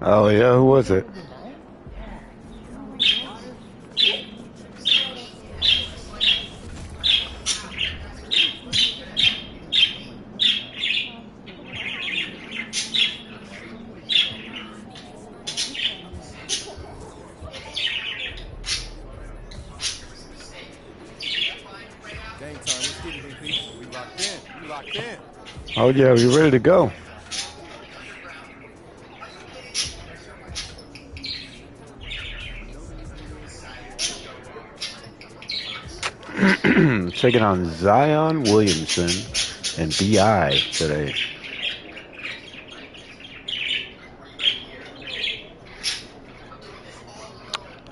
Oh yeah, who was it? Game time. Let's get it, MP. We locked in. We locked in. Oh yeah, we ready to go. Taking on Zion Williamson and BI today.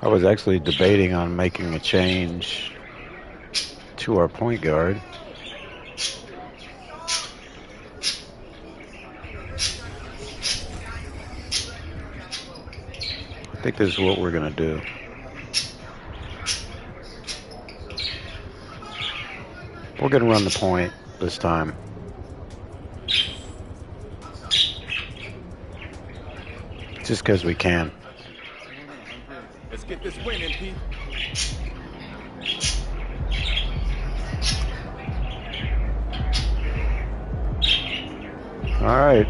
I was actually debating on making a change to our point guard. I think this is what we're going to do. We're going to run the point this time. Just because we can. Let's get this win, MP. All right.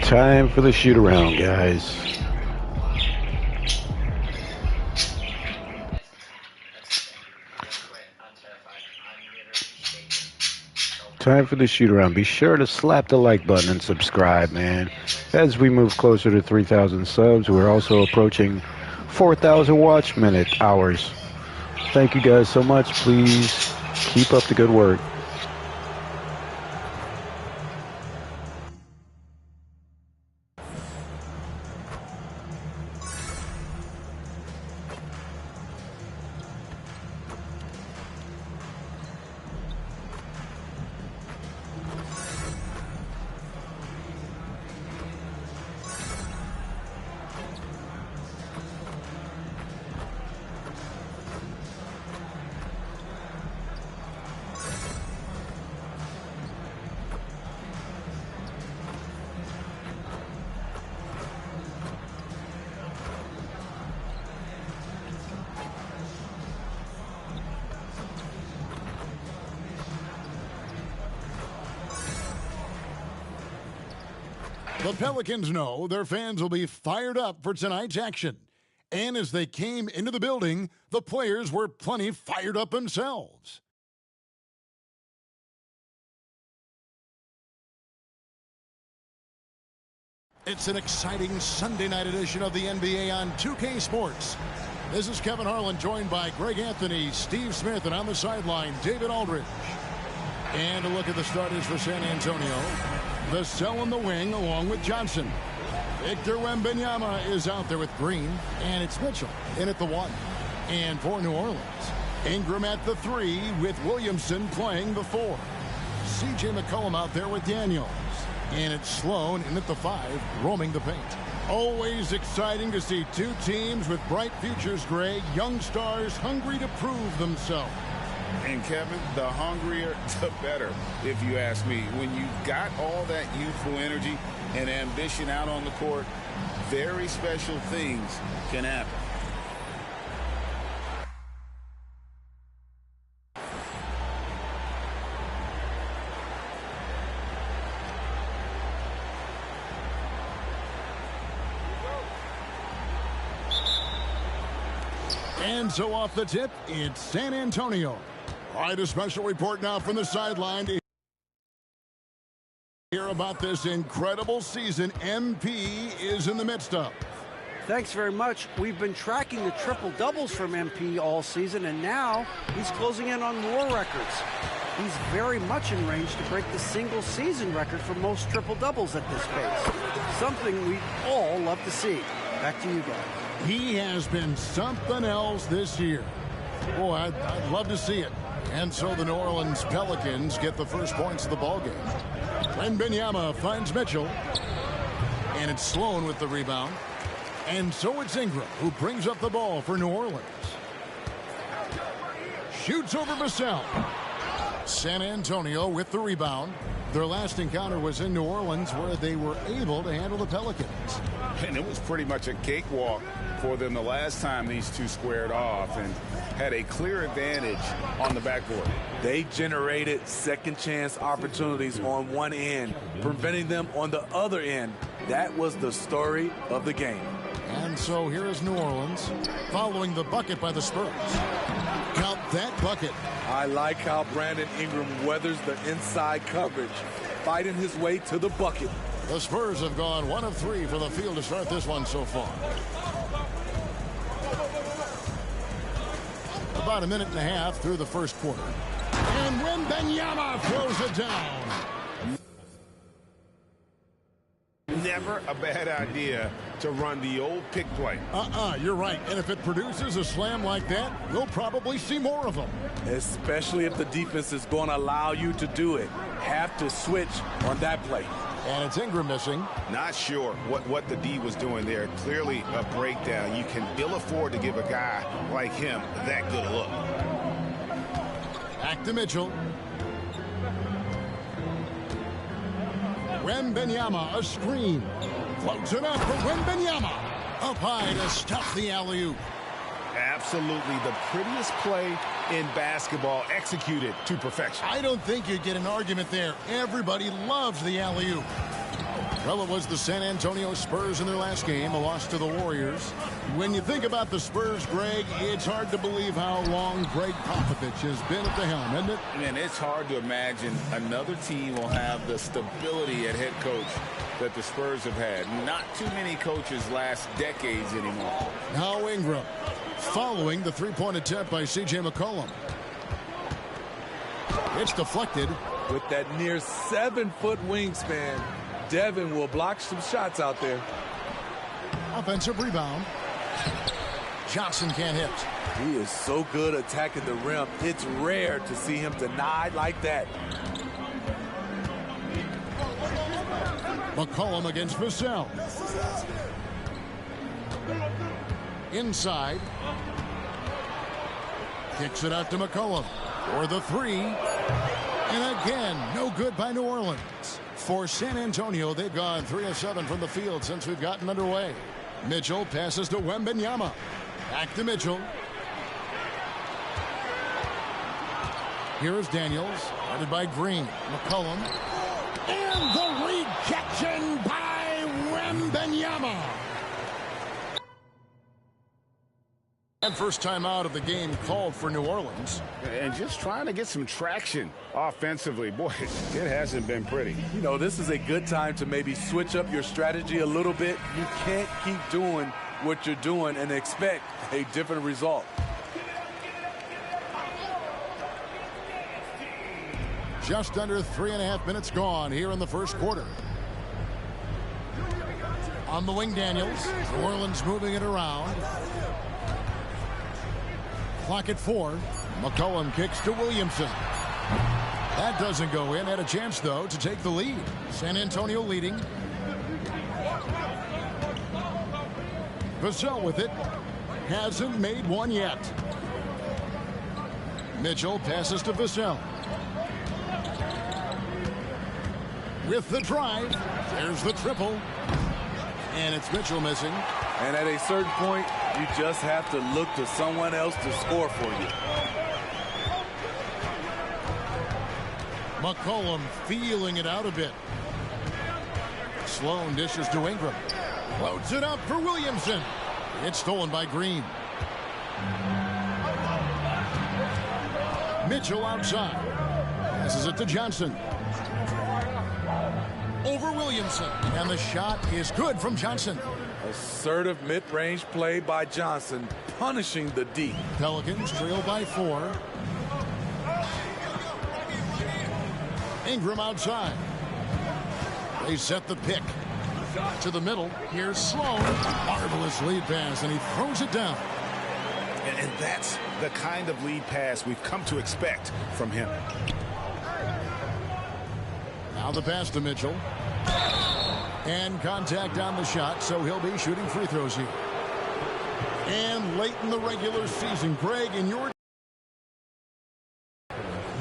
Time for the shoot around, guys. Time for the shoot around. Be sure to slap the like button and subscribe, man. As we move closer to 3,000 subs, we're also approaching 4,000 watch minute hours. Thank you guys so much. Please keep up the good work. The Pelicans know their fans will be fired up for tonight's action. And as they came into the building, the players were plenty fired up themselves. It's an exciting Sunday night edition of the NBA on 2K Sports. This is Kevin Harlan, joined by Greg Anthony, Steve Smith, and on the sideline, David Aldridge. And a look at the starters for San Antonio. Vassell in the wing along with Johnson. Victor Wembanyama is out there with Green, and it's Mitchell in at the 1. And for New Orleans, Ingram at the 3 with Williamson playing the 4. C.J. McCollum out there with Daniels. And it's Sloan in at the 5, roaming the paint. Always exciting to see two teams with bright futures, Greg. Young stars hungry to prove themselves. And Kevin, the hungrier, the better, if you ask me. When you've got all that youthful energy and ambition out on the court, very special things can happen. And so off the tip, it's San Antonio. All right, a special report now from the sideline to hear about this incredible season MP is in the midst of. Thanks very much. We've been tracking the triple-doubles from MP all season, and now he's closing in on more records. He's very much in range to break the single-season record for most triple-doubles at this pace. Something we all love to see. Back to you guys. He has been something else this year. Boy, I'd love to see it. And so the New Orleans Pelicans get the first points of the ballgame. Wembanyama finds Mitchell. And it's Sloan with the rebound. And so it's Ingram who brings up the ball for New Orleans. Shoots over Vassell. San Antonio with the rebound. Their last encounter was in New Orleans, where they were able to handle the Pelicans. And it was pretty much a cakewalk for them the last time these two squared off and had a clear advantage on the backboard. They generated second chance opportunities on one end, preventing them on the other end. That was the story of the game. And so here is New Orleans following the bucket by the Spurs. Count that bucket. I like how Brandon Ingram weathers the inside coverage, fighting his way to the bucket. The Spurs have gone 1 of 3 for the field to start this one so far. About a minute and a half through the first quarter. And Wembanyama throws it down. Never a bad idea to run the old pick play. You're right. And if it produces a slam like that, we'll probably see more of them. Especially if the defense is going to allow you to do it. Have to switch on that play. And it's Ingram missing. Not sure what the D was doing there. Clearly a breakdown. You can ill afford to give a guy like him that good a look. Back to Mitchell. Wembanyama, a screen. Floats it up for Wembanyama. Up high to stuff the alley-oop. Absolutely the prettiest play in basketball, executed to perfection. I don't think you'd get an argument there. Everybody loves the alley-oop. Well, it was the San Antonio Spurs in their last game, a loss to the Warriors. When you think about the Spurs, Greg, it's hard to believe how long Greg Popovich has been at the helm, isn't it? And it's hard to imagine another team will have the stability at head coach that the Spurs have had. Not too many coaches last decades anymore. Now Ingram, following the three-point attempt by C.J. McCollum. It's deflected. With that near 7-foot wingspan, Devin will block some shots out there. Offensive rebound. Johnson can't hit. He is so good attacking the rim. It's rare to see him denied like that. McCollum against Vassell. Inside. Kicks it out to McCollum for the three. And again, no good by New Orleans. For San Antonio, they've gone 3 of 7 from the field since we've gotten underway. Mitchell passes to Wembanyama. Back to Mitchell. Here is Daniels, guarded by Green. McCollum. And the rejection by Wembanyama. And first time out of the game called for New Orleans. And just trying to get some traction offensively. Boy, it hasn't been pretty. You know, this is a good time to maybe switch up your strategy a little bit. You can't keep doing what you're doing and expect a different result. Just under 3.5 minutes gone here in the first quarter. On the wing, Daniels. New Orleans moving it around. Clock at 4. McCollum kicks to Williamson. That doesn't go in. Had a chance, though, to take the lead. San Antonio leading. Vassell with it. Hasn't made one yet. Mitchell passes to Vassell. With the drive. There's the triple. And it's Mitchell missing. And at a certain point, you just have to look to someone else to score for you. McCollum feeling it out a bit. Sloan dishes to Ingram. Floats it up for Williamson. It's stolen by Green. Mitchell outside. Passes it to Johnson. Over Williamson. And the shot is good from Johnson. Assertive mid-range play by Johnson, punishing the D. Pelicans trail by 4. Ingram outside. They set the pick. To the middle. Here's Sloan. Marvelous lead pass, and he throws it down. And that's the kind of lead pass we've come to expect from him. Now the pass to Mitchell. And contact on the shot, so he'll be shooting free throws here. And late in the regular season, Greg, in your...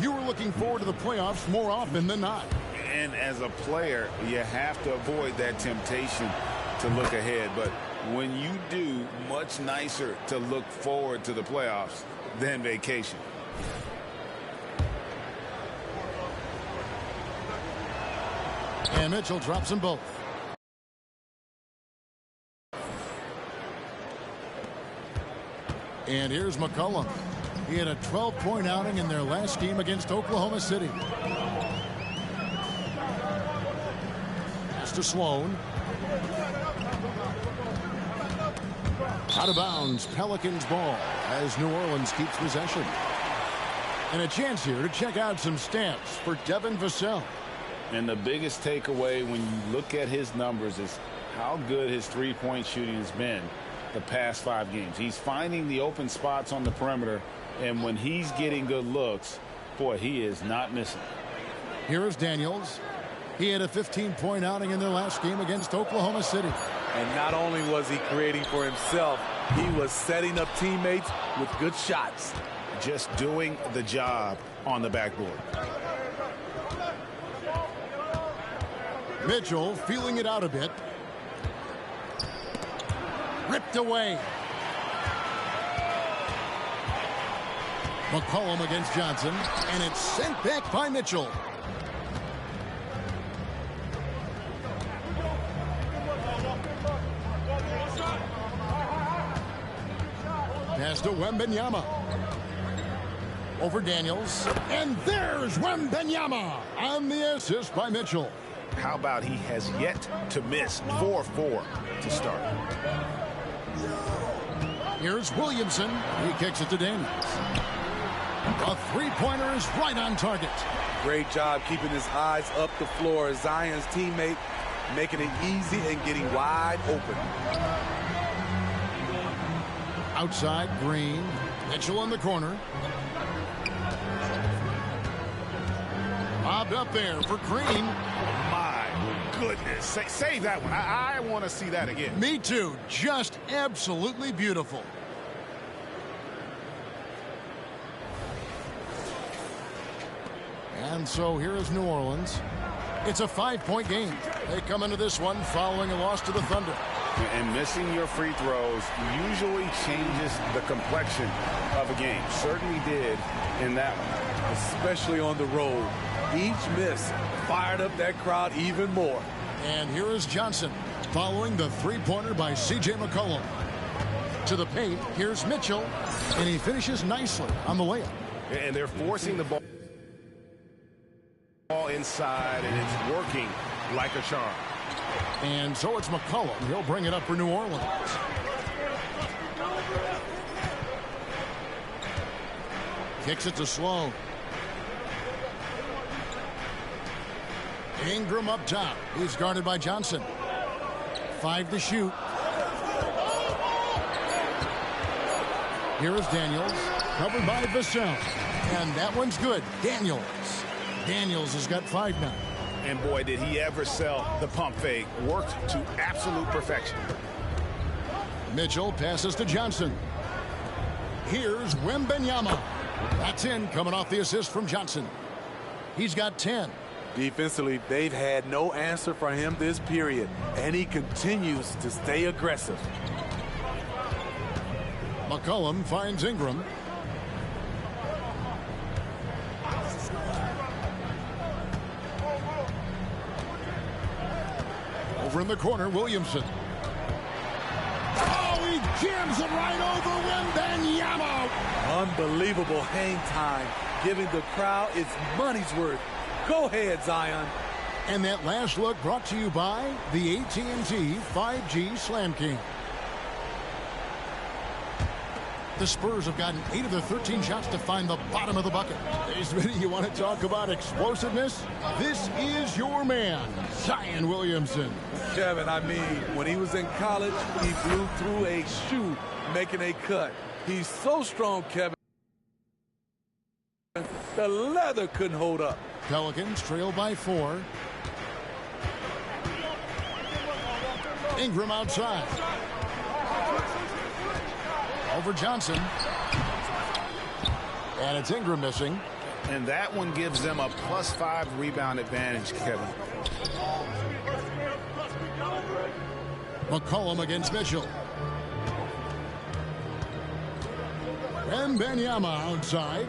You were looking forward to the playoffs more often than not. And as a player, you have to avoid that temptation to look ahead. But when you do, much nicer to look forward to the playoffs than vacation. And Mitchell drops them both. And here's McCollum. He had a 12-point outing in their last game against Oklahoma City. Pass to Sloan. Out of bounds, Pelicans ball as New Orleans keeps possession. And a chance here to check out some stats for Devin Vassell. And the biggest takeaway when you look at his numbers is how good his three-point shooting has been the past 5 games. He's finding the open spots on the perimeter, and when he's getting good looks, boy, he is not missing. Here is Daniels. He had a 15-point outing in their last game against Oklahoma City. And not only was he creating for himself, he was setting up teammates with good shots. Just doing the job on the backboard. Mitchell feeling it out a bit. Ripped away. McCollum against Johnson, and it's sent back by Mitchell. Pass to Wembanyama. Over Daniels, and there's Wembanyama on the assist by Mitchell. How about he has yet to miss 4-4 to start. Here's Williamson. He kicks it to Daniels. A three-pointer is right on target. Great job keeping his eyes up the floor. Zion's teammate making it easy and getting wide open. Outside, Green. Mitchell in the corner. Bobbed up there for Green. My goodness. Save that one. I want to see that again. Me too. Just absolutely beautiful. And so here is New Orleans. It's a 5-point game. They come into this one following a loss to the Thunder. And missing your free throws usually changes the complexion of a game. Certainly did in that one. Especially on the road. Each miss fired up that crowd even more. And here is Johnson following the three-pointer by C.J. McCollum. To the paint, here's Mitchell, and he finishes nicely on the layup. And they're forcing the ball inside, and it's working like a charm. And so it's McCollum. He'll bring it up for New Orleans. Kicks it to Sloan. Ingram up top. He's guarded by Johnson. 5 to shoot. Here is Daniels, covered by Vassell. And that one's good. Daniels has got 5 now. And boy, did he ever sell the pump fake. Worked to absolute perfection. Mitchell passes to Johnson. Here's Wembanyama. That's in, coming off the assist from Johnson. He's got 10. Defensively, they've had no answer for him this period, and he continues to stay aggressive. McCollum finds Ingram. Over in the corner, Williamson. Oh, he jams it right over Wembanyama. Unbelievable hang time, giving the crowd its money's worth. Go ahead, Zion. And that last look brought to you by the AT&T 5G Slam King. The Spurs have gotten 8 of their 13 shots to find the bottom of the bucket. Hey, Smitty, you want to talk about explosiveness? This is your man, Zion Williamson. Kevin, I mean, when he was in college, he blew through a shoe making a cut. He's so strong, Kevin. The leather couldn't hold up. Pelicans trail by 4. Ingram outside. Over Johnson. And it's Ingram missing. And that one gives them a +5 rebound advantage, Kevin. McCollum against Mitchell. Wembanyama outside.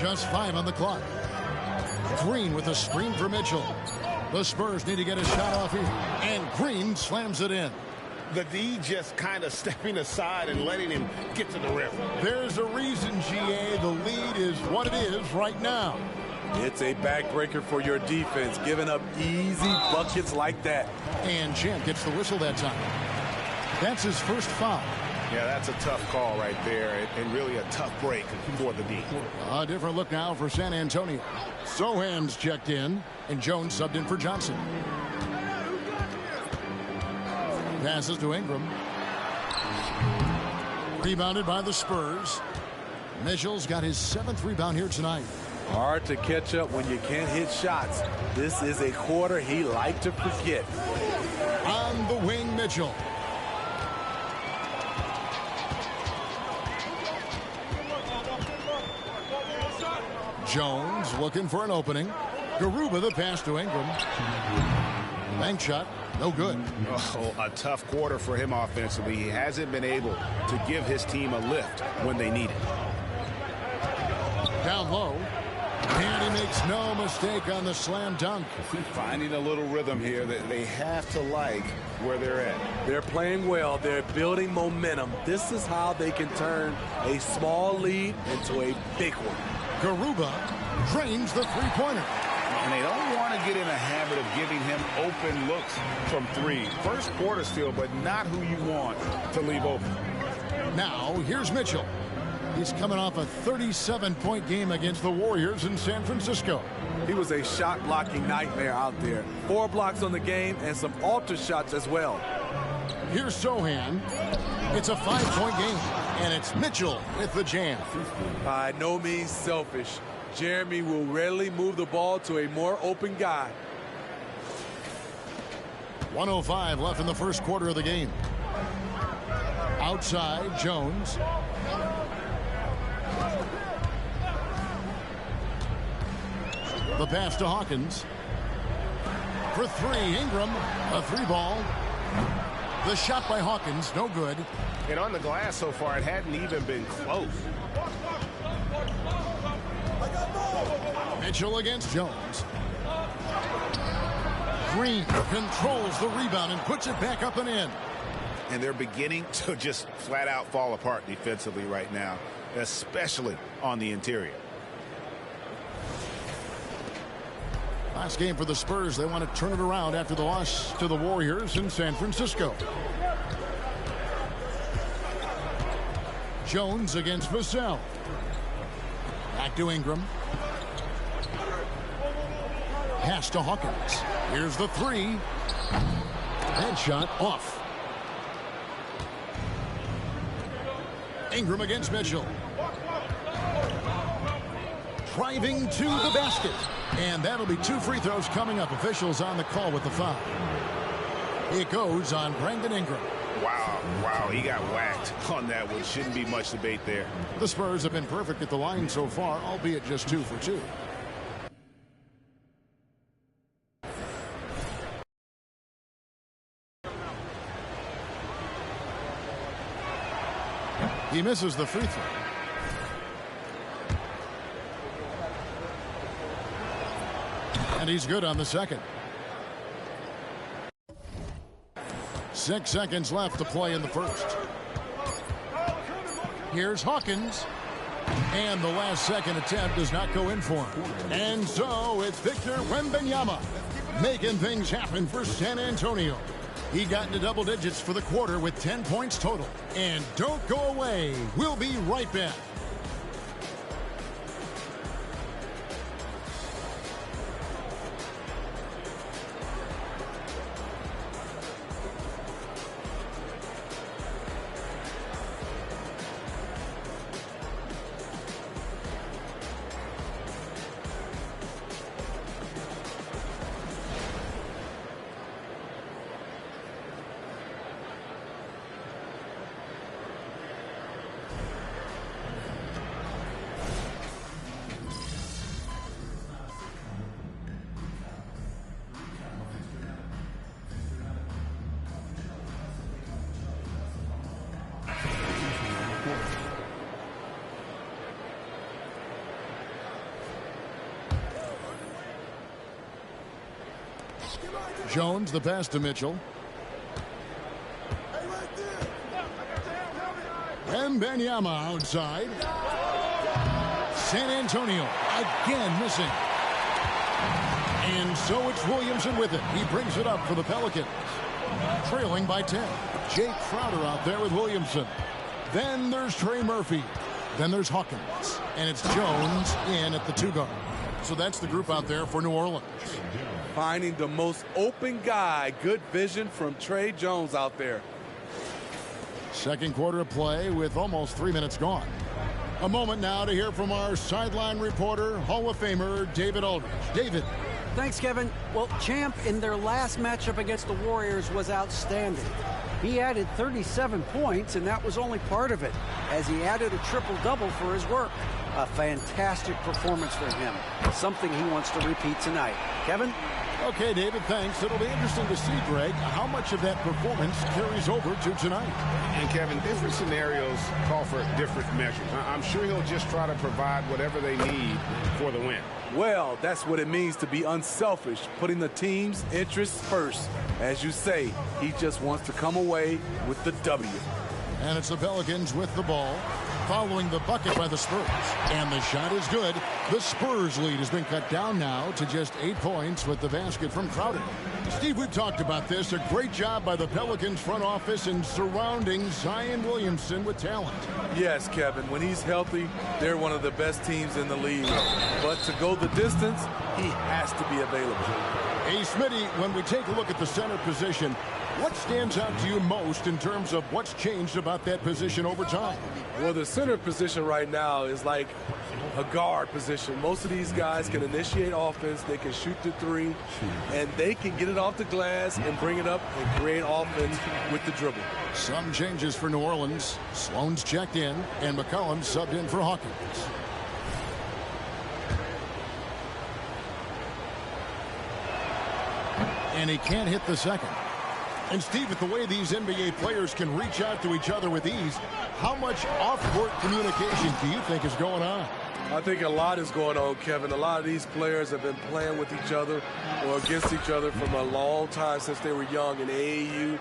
Just 5 on the clock. Green with a screen for Mitchell. The Spurs need to get a shot off here. And Green slams it in. The D just kind of stepping aside and letting him get to the rim. There's a reason, GA. The lead is what it is right now. It's a backbreaker for your defense, giving up easy buckets like that. And Champ gets the whistle that time. That's his first foul. Yeah, that's a tough call right there, and really a tough break for the D. A different look now for San Antonio. Sohan's checked in, and Jones subbed in for Johnson. Passes to Ingram. Rebounded by the Spurs. Mitchell's got his 7th rebound here tonight. Hard to catch up when you can't hit shots. This is a quarter he liked to forget. On the wing, Mitchell. Jones looking for an opening. Garuba the pass to Ingram. Bank shot, no good. Oh, a tough quarter for him offensively. He hasn't been able to give his team a lift when they need it. Down low. And he makes no mistake on the slam dunk. Finding a little rhythm here that they have to like where they're at. They're playing well. They're building momentum. This is how they can turn a small lead into a big one. Garuba drains the three-pointer. And they don't want to get in a habit of giving him open looks from 3. First quarter still, but not who you want to leave open. Now, here's Mitchell. He's coming off a 37-point game against the Warriors in San Francisco. He was a shot-blocking nightmare out there. 4 blocks on the game and some alter shots as well. Here's Sohan. It's a 5-point game, and it's Mitchell with the jam. By no means selfish. Jeremy will readily move the ball to a more open guy. 1:05 left in the first quarter of the game. Outside, Jones. The pass to Hawkins. For 3, Ingram. A 3-ball. The shot by Hawkins, no good. And on the glass so far, it hadn't even been close. Mitchell against Jones. Green controls the rebound and puts it back up and in. And they're beginning to just flat out fall apart defensively right now, especially on the interior. Last game for the Spurs. They want to turn it around after the loss to the Warriors in San Francisco. Jones against Vassell. Back to Ingram. Pass to Hawkins. Here's the 3. Headshot off. Ingram against Mitchell. Driving to the basket. And that'll be 2 free throws coming up. Officials on the call with the foul. It goes on Brandon Ingram. Wow, he got whacked on that one. Shouldn't be much debate there. The Spurs have been perfect at the line so far, albeit just 2 for 2. He misses the free throw. And he's good on the second. 6 seconds left to play in the first. Here's Hawkins. And the last second attempt does not go in for him. And so it's Victor Wembanyama making things happen for San Antonio. He got into double digits for the quarter with 10 points total. And don't go away. We'll be right back. Jones, the pass to Mitchell. Wembanyama outside. San Antonio again missing. And so it's Williamson with it. He brings it up for the Pelicans. Trailing by 10. Jake Crowder out there with Williamson. Then there's Trey Murphy. Then there's Hawkins. And it's Jones in at the 2 guard. So that's the group out there for New Orleans. Finding the most open guy. Good vision from Trey Jones out there. Second quarter of play with almost 3 minutes gone. A moment now to hear from our sideline reporter, Hall of Famer David Aldridge. David. Thanks, Kevin. Well, Champ in their last matchup against the Warriors was outstanding. He added 37 points, and that was only part of it, as he added a triple-double for his work. A fantastic performance for him. Something he wants to repeat tonight. Kevin? Okay, David, thanks. It'll be interesting to see, Greg, how much of that performance carries over to tonight. And, Kevin, different scenarios call for different measures. I'm sure he'll just try to provide whatever they need for the win. Well, that's what it means to be unselfish, putting the team's interests first. As you say, he just wants to come away with the W. And it's the Pelicans with the ball, following the bucket by the Spurs. And the shot is good. The Spurs lead has been cut down now to just 8 points with the basket from Crowder. Steve, we've talked about this. A great job by the Pelicans front office in surrounding Zion Williamson with talent. Yes, Kevin. When he's healthy, they're one of the best teams in the league. But to go the distance, he has to be available. Hey, Smitty, when we take a look at the center position, what stands out to you most in terms of what's changed about that position over time? Well, the center position right now is like a guard position. Most of these guys can initiate offense, they can shoot the three, and they can get it off the glass and bring it up and create offense with the dribble. Some changes for New Orleans. Sloan's checked in, and McCollum subbed in for Hawkins. And he can't hit the second. And Steve, with the way these NBA players can reach out to each other with ease, how much off-court communication do you think is going on? I think a lot is going on, Kevin. A lot of these players have been playing with each other or against each other from a long time since they were young in AAU.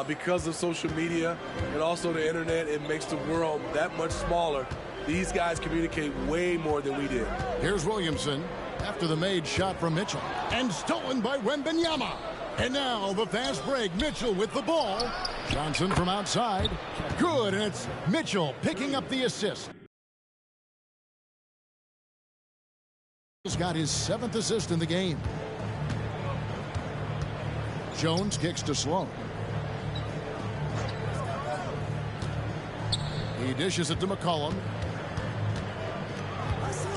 Because of social media and also the internet, it makes the world that much smaller. These guys communicate way more than we did. Here's Williamson after the made shot from Mitchell. And stolen by Wembanyama. And now the fast break. Mitchell with the ball. Johnson from outside. Good, and it's Mitchell picking up the assist. He's got his 7th assist in the game. Jones kicks to Sloan. He dishes it to McCollum.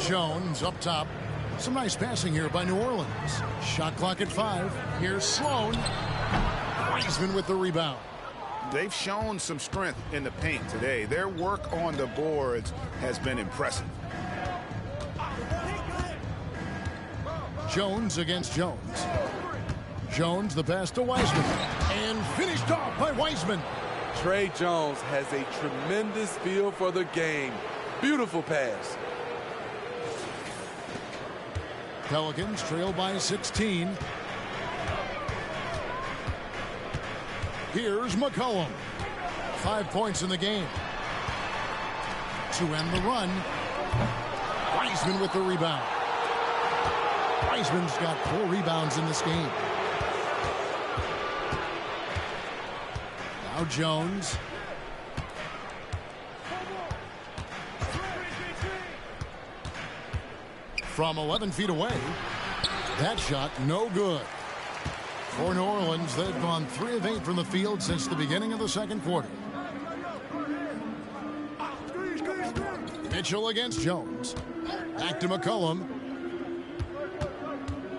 Jones up top. Some nice passing here by New Orleans. Shot clock at 5. Here's Sloan. Wiseman with the rebound. They've shown some strength in the paint today. Their work on the boards has been impressive. Jones against Jones. Jones the pass to Wiseman. And finished off by Wiseman. Trey Jones has a tremendous feel for the game. Beautiful pass. Pelicans trail by 16. Here's McCollum. 5 points in the game. To end the run. Wiseman with the rebound. Wiseman's got 4 rebounds in this game. Now Jones. from 11 feet away. That shot no good. For New Orleans, they've gone 3 of 8 from the field since the beginning of the second quarter. Mitchell against Jones. Back to McCollum.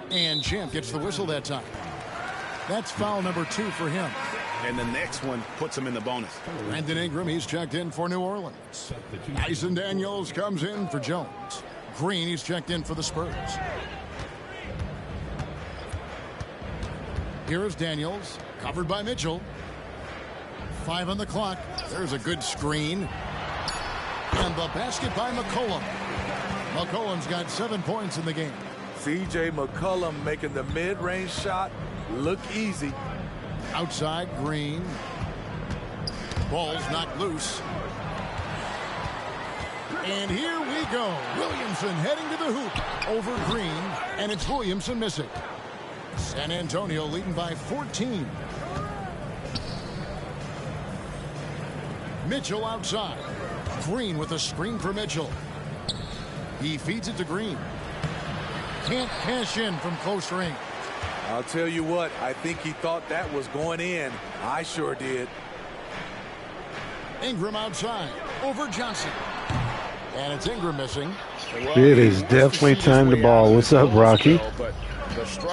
And Champ gets the whistle that time. That's foul number 2 for him. And the next one puts him in the bonus. Brandon Ingram, he's checked in for New Orleans. Dyson Daniels comes in for Jones. Green, he's checked in for the Spurs. Here is Daniels, covered by Mitchell. 5 on the clock. There's a good screen. And the basket by McCollum. McCollum's got 7 points in the game. C.J. McCollum making the mid-range shot look easy. Outside, Green. Ball's knocked loose. And here we go. Williamson heading to the hoop over Green. And it's Williamson missing. San Antonio leading by 14. Mitchell outside. Green with a screen for Mitchell. He feeds it to Green. Can't cash in from close range. I'll tell you what, I think he thought that was going in. I sure did. Ingram outside over Johnson. And it's Ingram missing. It is definitely time to ball. What's up, Rocky?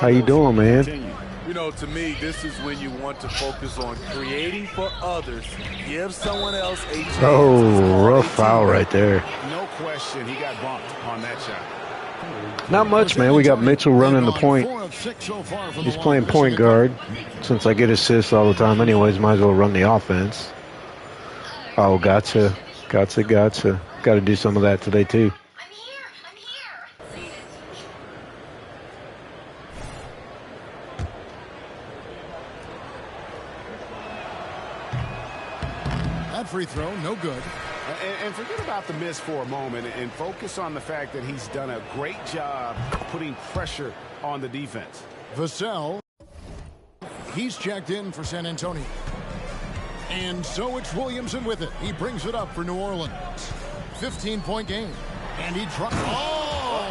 How you doing, man? You know, to me, this is when you want to focus on creating for others. Give someone else a chance. Oh, rough foul right there. No question, he got bumped on that shot. Not much, man. We got Mitchell running the point. He's playing point guard. Since I get assists all the time anyways, might as well run the offense. Oh, gotcha. Got to do some of that today, too. That free throw, no good. And forget about the miss for a moment and focus on the fact that he's done a great job putting pressure on the defense. Vassell, he's checked in for San Antonio. And so it's Williamson with it. He brings it up for New Orleans. 15-point game. And he tries. Oh!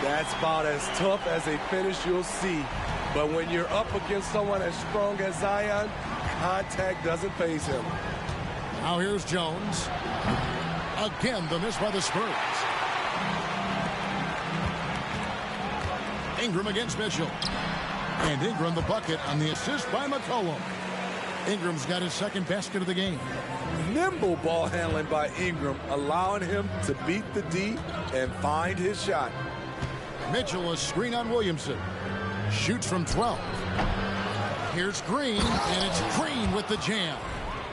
That's about as tough as a finish you'll see. But when you're up against someone as strong as Zion, contact doesn't faze him. Now here's Jones. Again, the miss by the Spurs. Ingram against Mitchell. And Ingram the bucket on the assist by McCollum. Ingram's got his second basket of the game. Nimble ball handling by Ingram, allowing him to beat the D and find his shot. Mitchell, a screen on Williamson. Shoots from 12. Here's Green, and it's Green with the jam.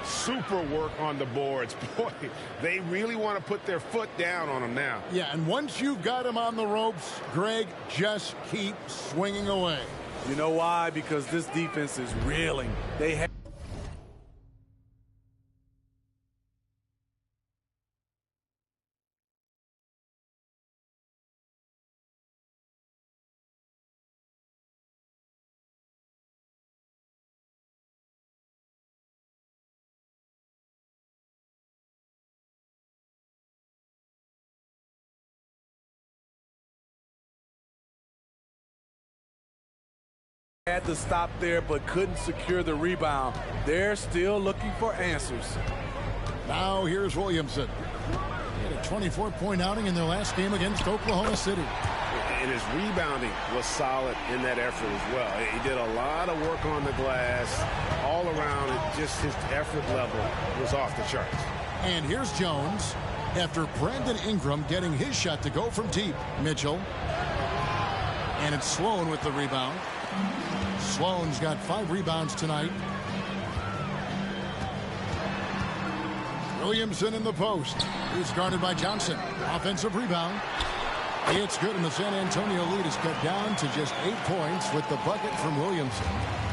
Super work on the boards. Boy, they really want to put their foot down on him now. Yeah, and once you've got him on the ropes, Greg, just keep swinging away. You know why? Because this defense is reeling. They have had to stop there but couldn't secure the rebound. They're still looking for answers. Now here's Williamson. He had a 24-point outing in their last game against Oklahoma City. And his rebounding was solid in that effort as well. He did a lot of work on the glass. All around, just his effort level was off the charts. And here's Jones after Brandon Ingram getting his shot to go from deep. Mitchell. And it's Sloan with the rebound. Sloan's got 5 rebounds tonight. Williamson in the post. He's guarded by Johnson. Offensive rebound. It's good, and the San Antonio lead is cut down to just 8 points with the bucket from Williamson.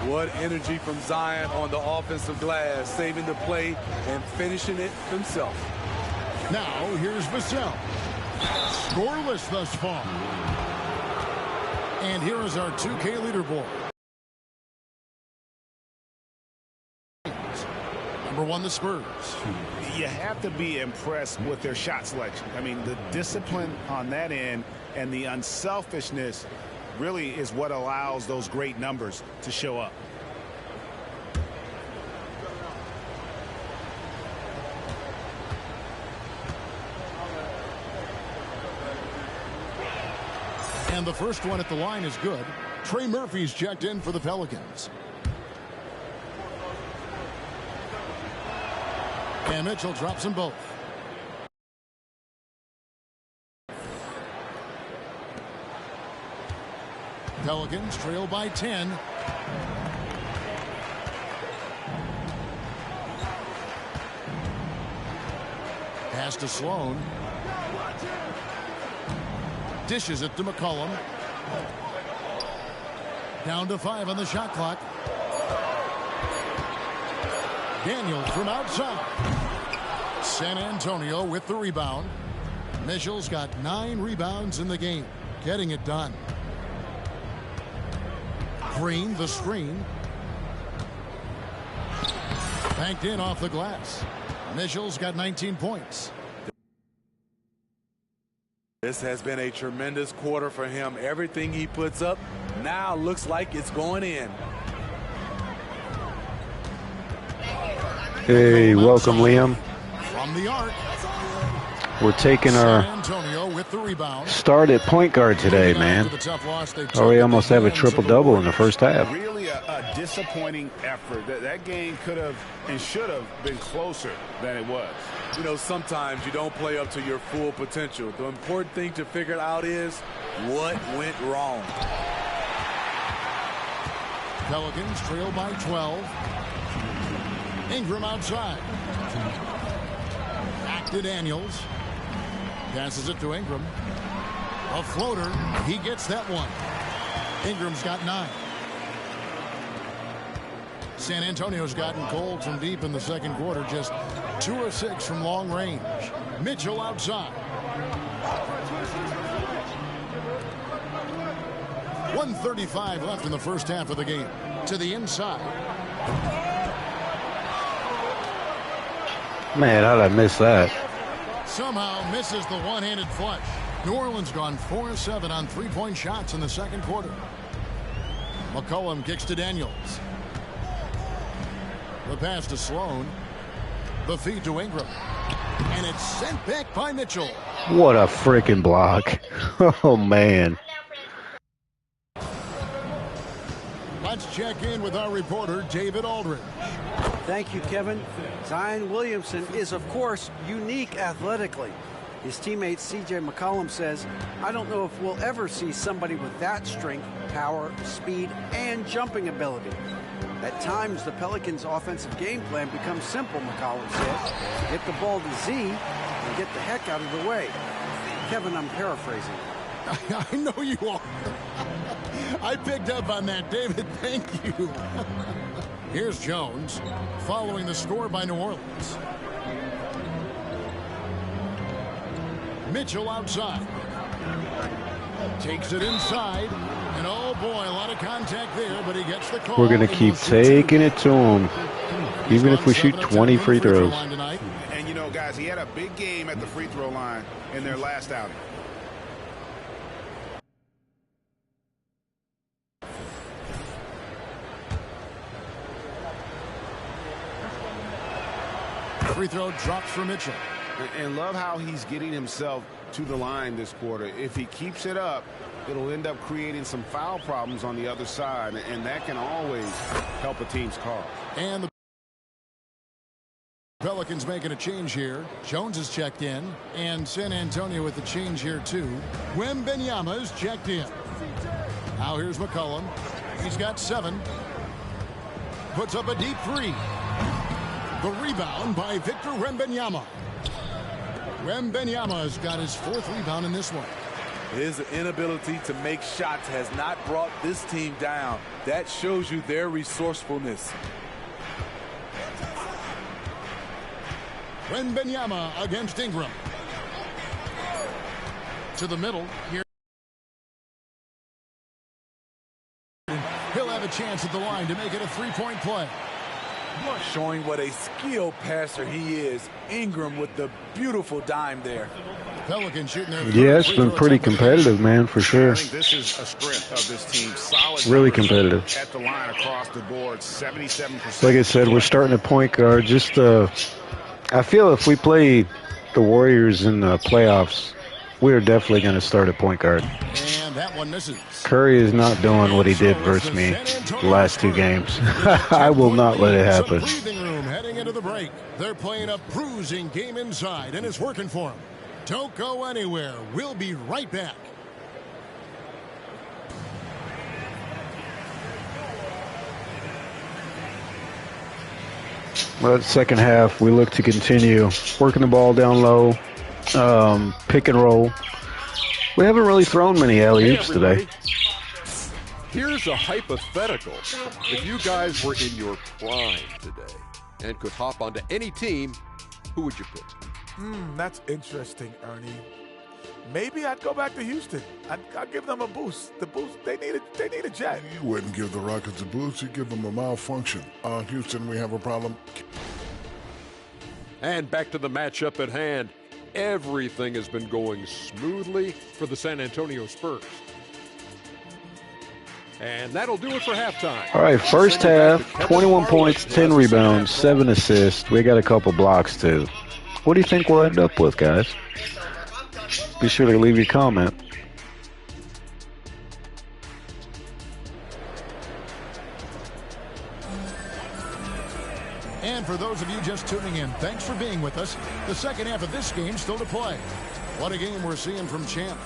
What energy from Zion on the offensive glass, saving the play and finishing it himself. Now here's Vassell. Scoreless thus far. And here is our 2K leaderboard. Number 1, the Spurs. You have to be impressed with their shot selection. I mean, the discipline on that end and the unselfishness really is what allows those great numbers to show up. And the first one at the line is good. Trey Murphy's checked in for the Pelicans. And Mitchell drops them both. Pelicans trail by 10. Pass to Sloan. Dishes it to McCollum. Down to 5 on the shot clock. Daniels from outside. San Antonio with the rebound. Mitchell's got 9 rebounds in the game. Getting it done. Green, the screen. Banked in off the glass. Mitchell's got 19 points. This has been a tremendous quarter for him. Everything he puts up now looks like it's going in. Hey, welcome, Liam. From the arc. We're taking our with the rebound. start at point guard today, man. Oh, we almost have a triple-double in the first half. Really a disappointing effort. That game could have and should have been closer than it was. You know, sometimes you don't play up to your full potential. The important thing to figure out is what went wrong. Pelicans trail by 12. Ingram outside. Back to Daniels. Passes it to Ingram. A floater. He gets that one. Ingram's got 9. San Antonio's gotten cold from deep in the second quarter. Just 2 of 6 from long range. Mitchell outside. 1:35 left in the first half of the game. To the inside. Man, how'd I miss that? Somehow misses the one-handed flush. New Orleans gone 4 of 7 on 3-point shots in the second quarter. McCollum kicks to Daniels. The pass to Sloan. The feed to Ingram. And it's sent back by Mitchell. What a freaking block. Oh, man. Let's check in with our reporter, David Aldridge. Thank you, Kevin. Zion Williamson is, of course, unique athletically. His teammate C.J. McCollum says, I don't know if we'll ever see somebody with that strength, power, speed, and jumping ability. At times, the Pelicans' offensive game plan becomes simple, McCollum says. Get the ball to Z and get the heck out of the way. Kevin, I'm paraphrasing. I know you are. I picked up on that, David. Thank you. Here's Jones following the score by New Orleans. Mitchell outside. Takes it inside. And oh boy, a lot of contact there, but he gets the call. We're going to keep taking it to him, even if we shoot 20 free throws. And you know, guys, he had a big game at the free throw line in their last outing. Free throw drops for Mitchell. And love how he's getting himself to the line this quarter. If he keeps it up, it'll end up creating some foul problems on the other side, and that can always help a team's cause. And the Pelicans making a change here. Jones is checked in, and San Antonio with the change here too. Wembanyama is checked in. Now here's McCollum. He's got 7. Puts up a deep 3. The rebound by Victor Wembanyama. Wembanyama's got his 4th rebound in this one. His inability to make shots has not brought this team down. That shows you their resourcefulness. Wembanyama against Ingram. To the middle here. He'll have a chance at the line to make it a 3-point play. Showing what a skilled passer he is. Ingram with the beautiful dime there. Pelicans shooting their Yeah, it's been pretty competitive, man, for sure. I think this is a strength of this team. Solid Really numbers competitive. at the line across the board. 77%. Like I said, we're starting at point guard. Just, I feel if we play the Warriors in the playoffs, we're definitely going to start at point guard. And that one misses. Curry is not doing what he did versus me the last 2 games. I will not let it happen. Some breathing room heading into the break. They're playing a bruising game inside, and it's working for them. Don't go anywhere. We'll be right back. Well, second half, we look to continue working the ball down low, pick and roll. We haven't really thrown many alley-oops today. Here's a hypothetical. If you guys were in your prime today and could hop onto any team, who would you pick? That's interesting, Ernie. Maybe I'd go back to Houston. I'd give them a boost. The boost they need a jet. You wouldn't give the Rockets a boost. You give them a malfunction. Houston, we have a problem. And back to the matchup at hand. Everything has been going smoothly for the San Antonio Spurs. And that'll do it for halftime. All right, first half, 21 points, 10 rebounds, 7 assists. We got a couple blocks, too. What do you think we'll end up with, guys? Be sure to leave your comment. And for those of you just tuning in, thanks for being with us. The second half of this game still to play. What a game we're seeing from Champ.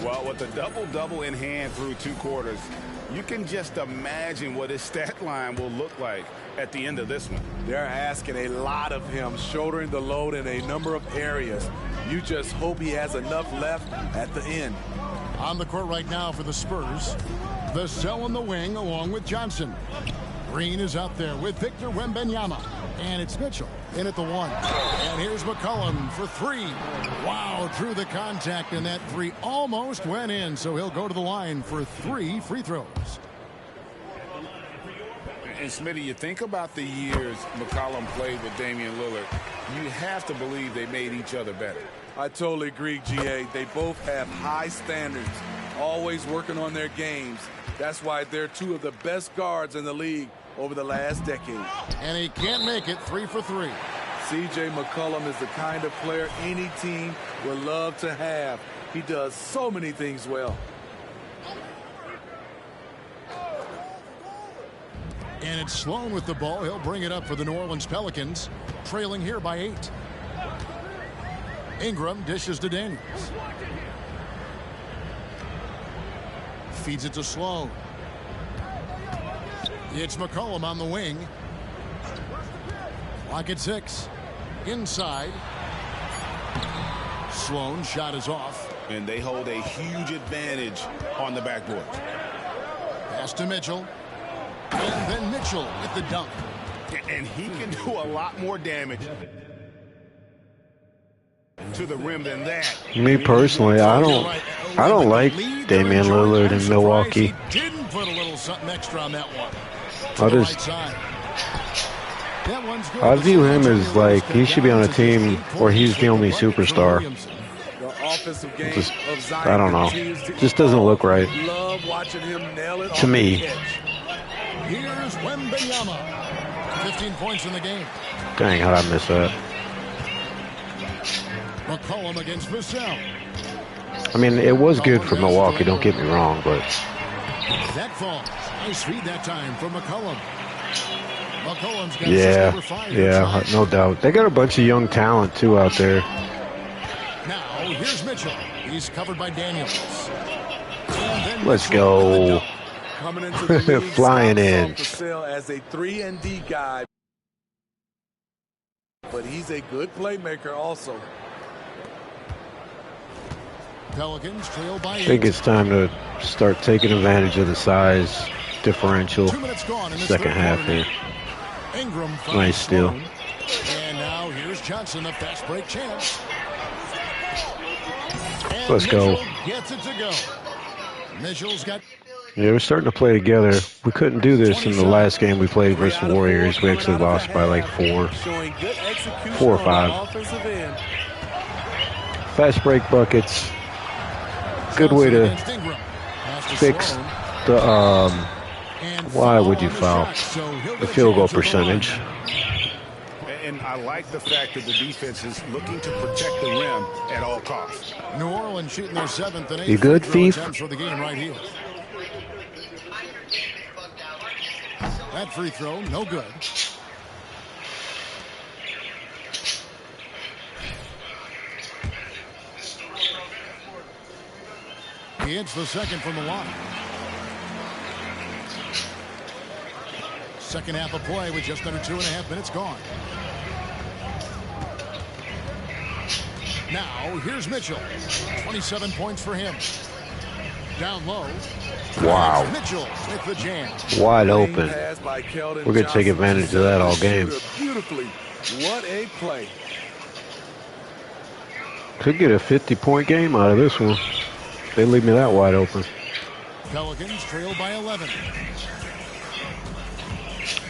Well, with the double-double in hand through 2 quarters, you can just imagine what his stat line will look like at the end of this one. They're asking a lot of him, shouldering the load in a number of areas. You just hope he has enough left at the end. On the court right now for the Spurs, Vassell in the wing along with Johnson. Green is out there with Victor Wembanyama. And it's Mitchell in at the 1. And here's McCollum for 3. Wow, drew the contact, and that 3 almost went in. So he'll go to the line for 3 free throws. And Smitty, you think about the years McCollum played with Damian Lillard, you have to believe they made each other better. I totally agree, GA. They both have high standards, always working on their games. That's why they're 2 of the best guards in the league over the last decade. And he can't make it. 3 for 3. C.J. McCollum is the kind of player any team would love to have. He does so many things well. And it's Sloan with the ball. He'll bring it up for the New Orleans Pelicans, trailing here by 8. Ingram dishes to Daniels. Feeds it to Sloan. It's McCollum on the wing. Clock at 6. Inside. Sloan shot is off. And they hold a huge advantage on the backboard. Pass to Mitchell. And then Mitchell with the dunk. And he can do a lot more damage to the rim than that. Me personally, I don't like Damian Lillard in Milwaukee. Didn't put a little something extra on that one. I view him as like he should be on a team where he's the only superstar. Just, I don't know. Just doesn't look right to me. Here's Wembanyama. 15 points in the game. Dang, how'd I miss that? McCollum against Vassell. I mean, it was good for Milwaukee, don't get me wrong, but that falls. Nice feed that time from McCollum. McCollum's got yeah, no doubt. They got a bunch of young talent too out there. Now here's Mitchell. He's covered by Daniels. Let's go. Coming into the league, flying in. As a 3-and-D guy, but he's a good playmaker also. Pelicans trail by 8. I think it's time to start taking advantage of the size differential. 2 minutes gone in this Second half here. Ingram Nice steal. And now here's Johnson, a fast break chance. And Let's go. Mitchell gets it to go. Mitchell's got Yeah, we're starting to play together. We couldn't do this in the last game we played versus the Warriors. We actually lost by like 4 or 5. Fast break buckets. Good way to fix the, why would you foul? The field goal percentage. And I like the fact that the defense is looking to protect the rim at all costs. New Orleans shooting their 7th and 8th You good, free Thief? throw attempts for the game right here. That free throw, no good. He hits the second from the line. Second half of play with just under 2.5 minutes gone. Now, here's Mitchell. 27 points for him. Down low. Wow. Mitchell with the jam. Wide open. We're going to take advantage of that all game. Beautifully. What a play. Could get a 50-point game out of this one. They leave me that wide open. Pelicans trail by 11.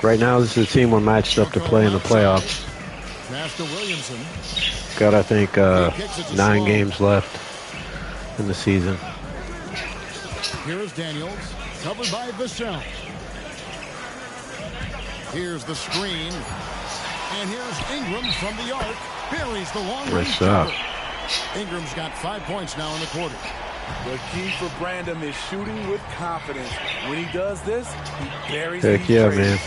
Right now, this is a team we're matched up to play in the playoffs. Master Williamson. Got, I think, 9 games left in the season. Here's Daniels, covered by Vassell. Here's the screen. And here's Ingram from the arc. Buries the long range cover. Ingram's got 5 points now in the quarter. The key for Brandon is shooting with confidence. When he does this, he buries Heck these yeah, trades. man.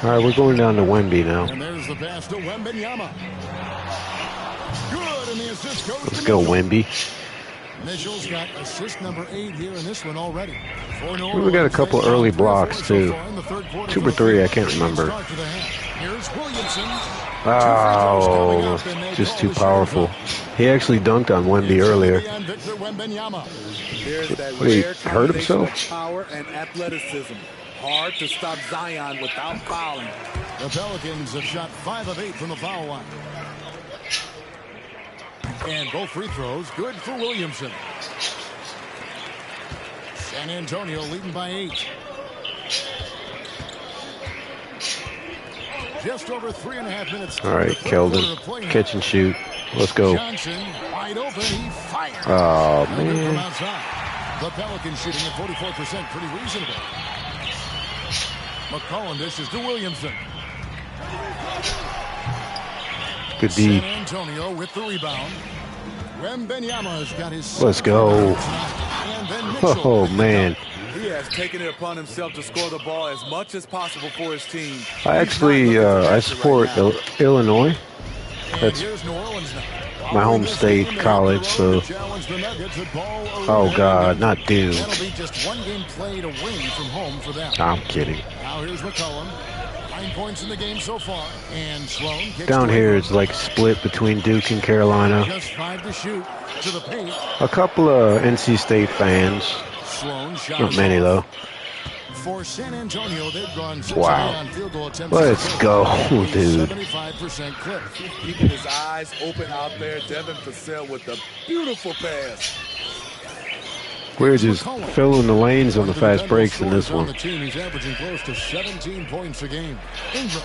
All right, we're going down to Wemby now. And there's the pass to Wembanyama. Good, and the assist goes Let's to go, Mitchell. Wemby. Mitchell's got assist number 8 here in this one already. We got a couple early blocks, too. 2 or 3, I can't remember. Here's Williamson. Oh, just too powerful. He actually dunked on Wemby earlier. There's that What, he rare hurt combination himself? of power and athleticism. Hard to stop Zion without fouling. The Pelicans have shot 5 of 8 from the foul line. And both free throws good for Williamson. San Antonio leading by 8. Just over 3.5 minutes. All right, Keldon, catch and shoot. Let's go. Johnson wide open. He fires. Oh, From man. outside. The Pelicans shooting at 44%, pretty reasonable. McCollum dishes to Williamson. Good D. San Antonio with the rebound. Wembanyama's got his. Let's go. And then Mitchell. Oh, man. He has taken it upon himself to score the ball as much as possible for his team. I actually, I support Illinois. That's my home state college, so. Oh, God, not Duke. That'll be just 1 game played away from home for them. I'm kidding. Now here's McCollum. 9 points in the game so far. And Sloan kicks Down to here, Ingram. it's like split between Duke and Carolina. Just 5 to shoot to the paint. A couple of NC State fans. Sloan shot Not many, though. For San Antonio, they've gone 6 Wow. on field goal attempts. Let's go, dude. 75% clip. Keeping his eyes open out there. Devin Vassell with a beautiful pass. We're just filling the lanes on the fast breaks in this On one. the team, he's averaging close to 17 points a game. Ingram.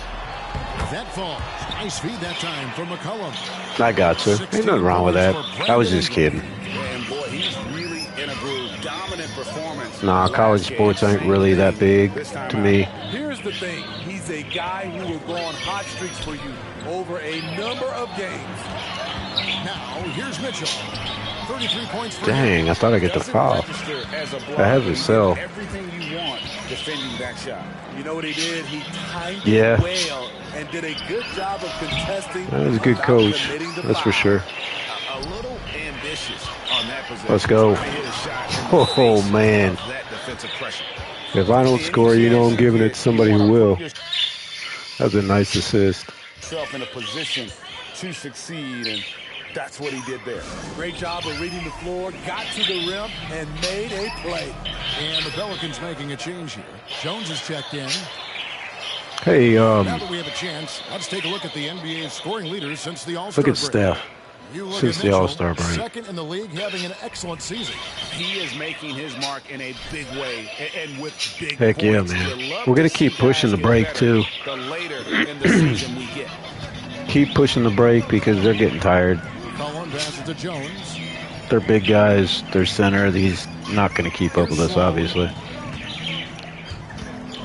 That falls. Nice feed that time from McCollum. I got you. Ain't nothing wrong with that. I was just kidding. And boy, he's really in a groove. Dominant performance. Nah, college sports ain't really that big to me. Here's the thing. He's a guy who will go on hot streaks for you over a number of games. Now, here's Mitchell. 33 points for Dang, I thought I'd get the foul. I have a cell. Everything you want defending that shot. You know what he did? He timed Yeah. it well and did a good job of contesting. That was a good without coach. committing the That's for foul. sure. A little ambitious on that possession. Let's go. Trying to hit a shot in the Oh, face man. of that defensive pressure. If I don't score, you know I'm giving it to somebody who will. That's a nice assist. Himself in a position to succeed, and that's what he did there. Great job of reading the floor, got to the rim, and made a play. And the Pelicans making a change here. Jones has checked in. Hey, Now that we have a chance, let's take a look at the NBA's scoring leaders since the All-Star look at break. Steph. You look since at the Mitchell, All-Star break. second in the league, having an excellent season. He is making his mark in a big way and with big Heck points. yeah, man. You love We're going to to keep see pushing guys the get break, better too. The later in the season we get. Keep pushing the break because they're getting tired. Cullen passes to Jones. They're big guys. They're center. He's not going to keep up with us, obviously.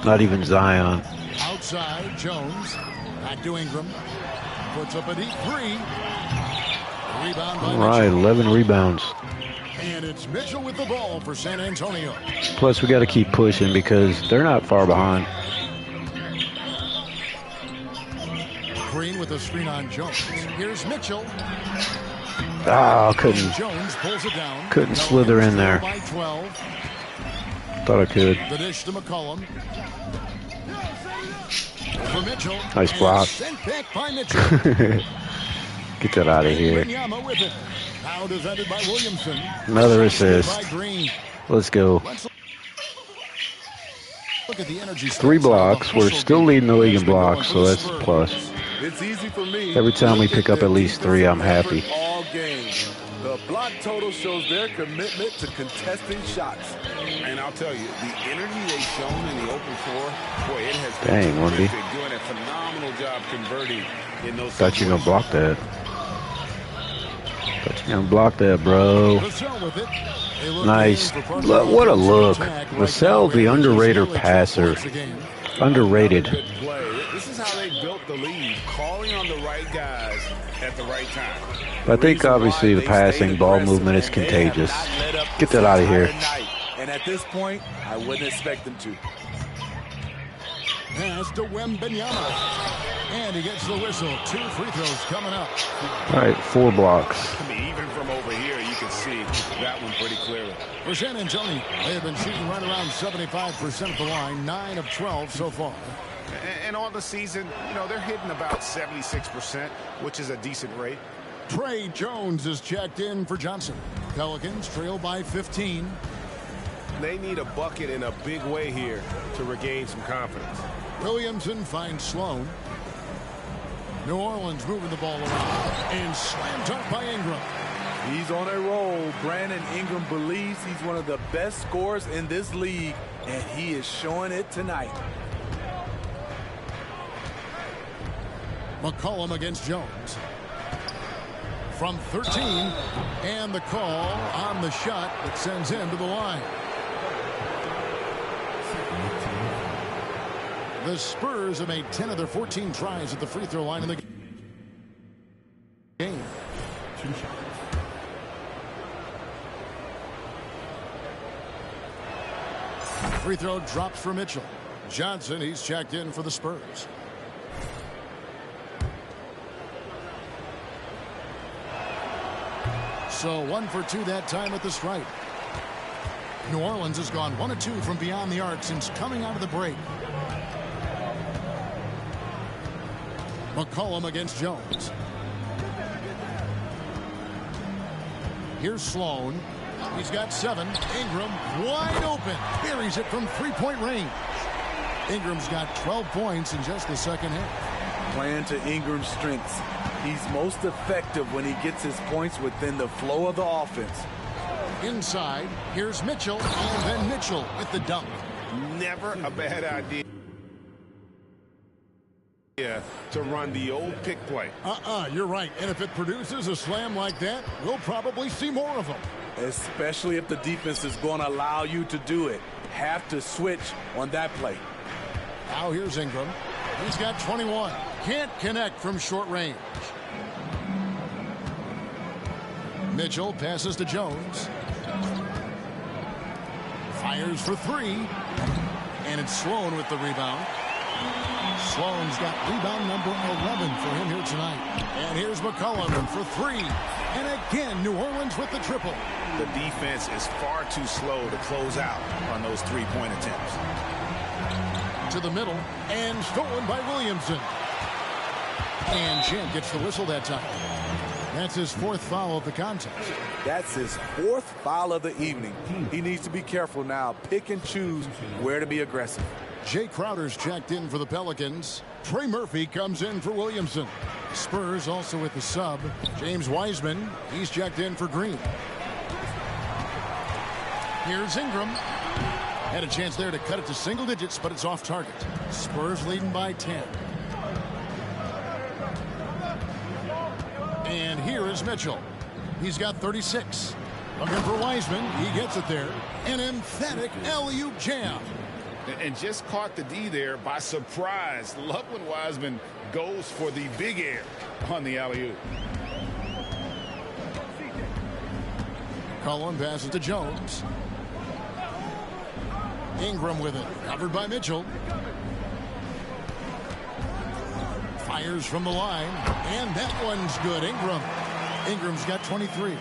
Not even Zion. Outside, Jones. Back to Ingram. Puts up a deep three. Rebound by All right, Mitchell. 11 rebounds. And it's Mitchell with the ball for San Antonio. Plus, we got to keep pushing because they're not far behind. Green with a screen on Jones. Here's Mitchell. Ah, couldn't Jones pulls it down. couldn't slither in there. By 12. Thought I could. The dish to McCollum. For Mitchell. Nice block. Sent back by Mitchell. Get that out of here. Wembanyama with it. Now defended by Williamson. Another assist. By Green. Let's go. Look at the energy. 3 blocks. We're still leading the league in blocks, so that's a plus. It's easy for me. Every time we pick up at least 3, I'm happy. All game. The block total shows their commitment to contesting shots. And I'll tell you, the energy they've shown in the open floor, boy, it has Dang, been Wendy. terrific, doing a phenomenal job converting in those. Thought you were going to block that. Thought you were going to block that, bro. Nice. What a look. Vassell, the underrated passer. Underrated. Good play. This is how they built the lead, calling on the right guys at the right time. I think obviously the passing ball movement is contagious. Get that out of here. And at this point, I wouldn't expect them to. Pass to Wembanyama. And he gets the whistle. 2 free throws coming up. All right, 4 blocks. I mean, even from over here, you can see that one pretty clearly. For San Antonio, they have been shooting right around 75% at the line, 9 of 12 so far. And on the season, you know, they're hitting about 76%, which is a decent rate. Trey Jones is checked in for Johnson. Pelicans trail by 15. They need a bucket in a big way here to regain some confidence. Williamson finds Sloan. New Orleans moving the ball around. And slammed up by Ingram. He's on a roll. Brandon Ingram believes he's one of the best scorers in this league, and he is showing it tonight. McCollum against Jones. From 13, and the call on the shot that sends him to the line. The Spurs have made 10 of their 14 tries at the free throw line in the game. Free throw drops for Mitchell. Johnson, he's checked in for the Spurs. So 1 for 2 that time at the stripe. New Orleans has gone 1 of 2 from beyond the arc since coming out of the break. McCollum against Jones. Here's Sloan. He's got 7. Ingram wide open. Buries it from 3-point range. Ingram's got 12 points in just the second half. Playing to Ingram's strengths. He's most effective when he gets his points within the flow of the offense. Inside, here's Mitchell, and then Mitchell with the dunk. Never a bad idea to run the old pick play. You're right. And if it produces a slam like that, we'll probably see more of them. Especially if the defense is going to allow you to do it. Have to switch on that play. Now here's Ingram. He's got 21. Can't connect from short range. Mitchell passes to Jones. Fires for 3. And it's Sloan with the rebound. Sloan's got rebound number 11 for him here tonight. And here's McCollum for 3. And again, New Orleans with the triple. The defense is far too slow to close out on those 3-point attempts. To the middle, and stolen by Williamson. And Jen gets the whistle that time. That's his 4th foul of the contest. That's his 4th foul of the evening. He needs to be careful now. Pick and choose where to be aggressive. Jay Crowder's checked in for the Pelicans. Trey Murphy comes in for Williamson. Spurs also with the sub. James Wiseman, he's checked in for Green. Here's Ingram. Had a chance there to cut it to single digits, but it's off target. Spurs leading by 10. And here is Mitchell. He's got 36. Looking for Wiseman. He gets it there. An emphatic alley-oop jam. And just caught the D there by surprise. Love when Wiseman goes for the big air on the alley-oop. Cullen passes to Jones. Ingram with it. Covered by Mitchell. Fires from the line. And that one's good. Ingram's got 23.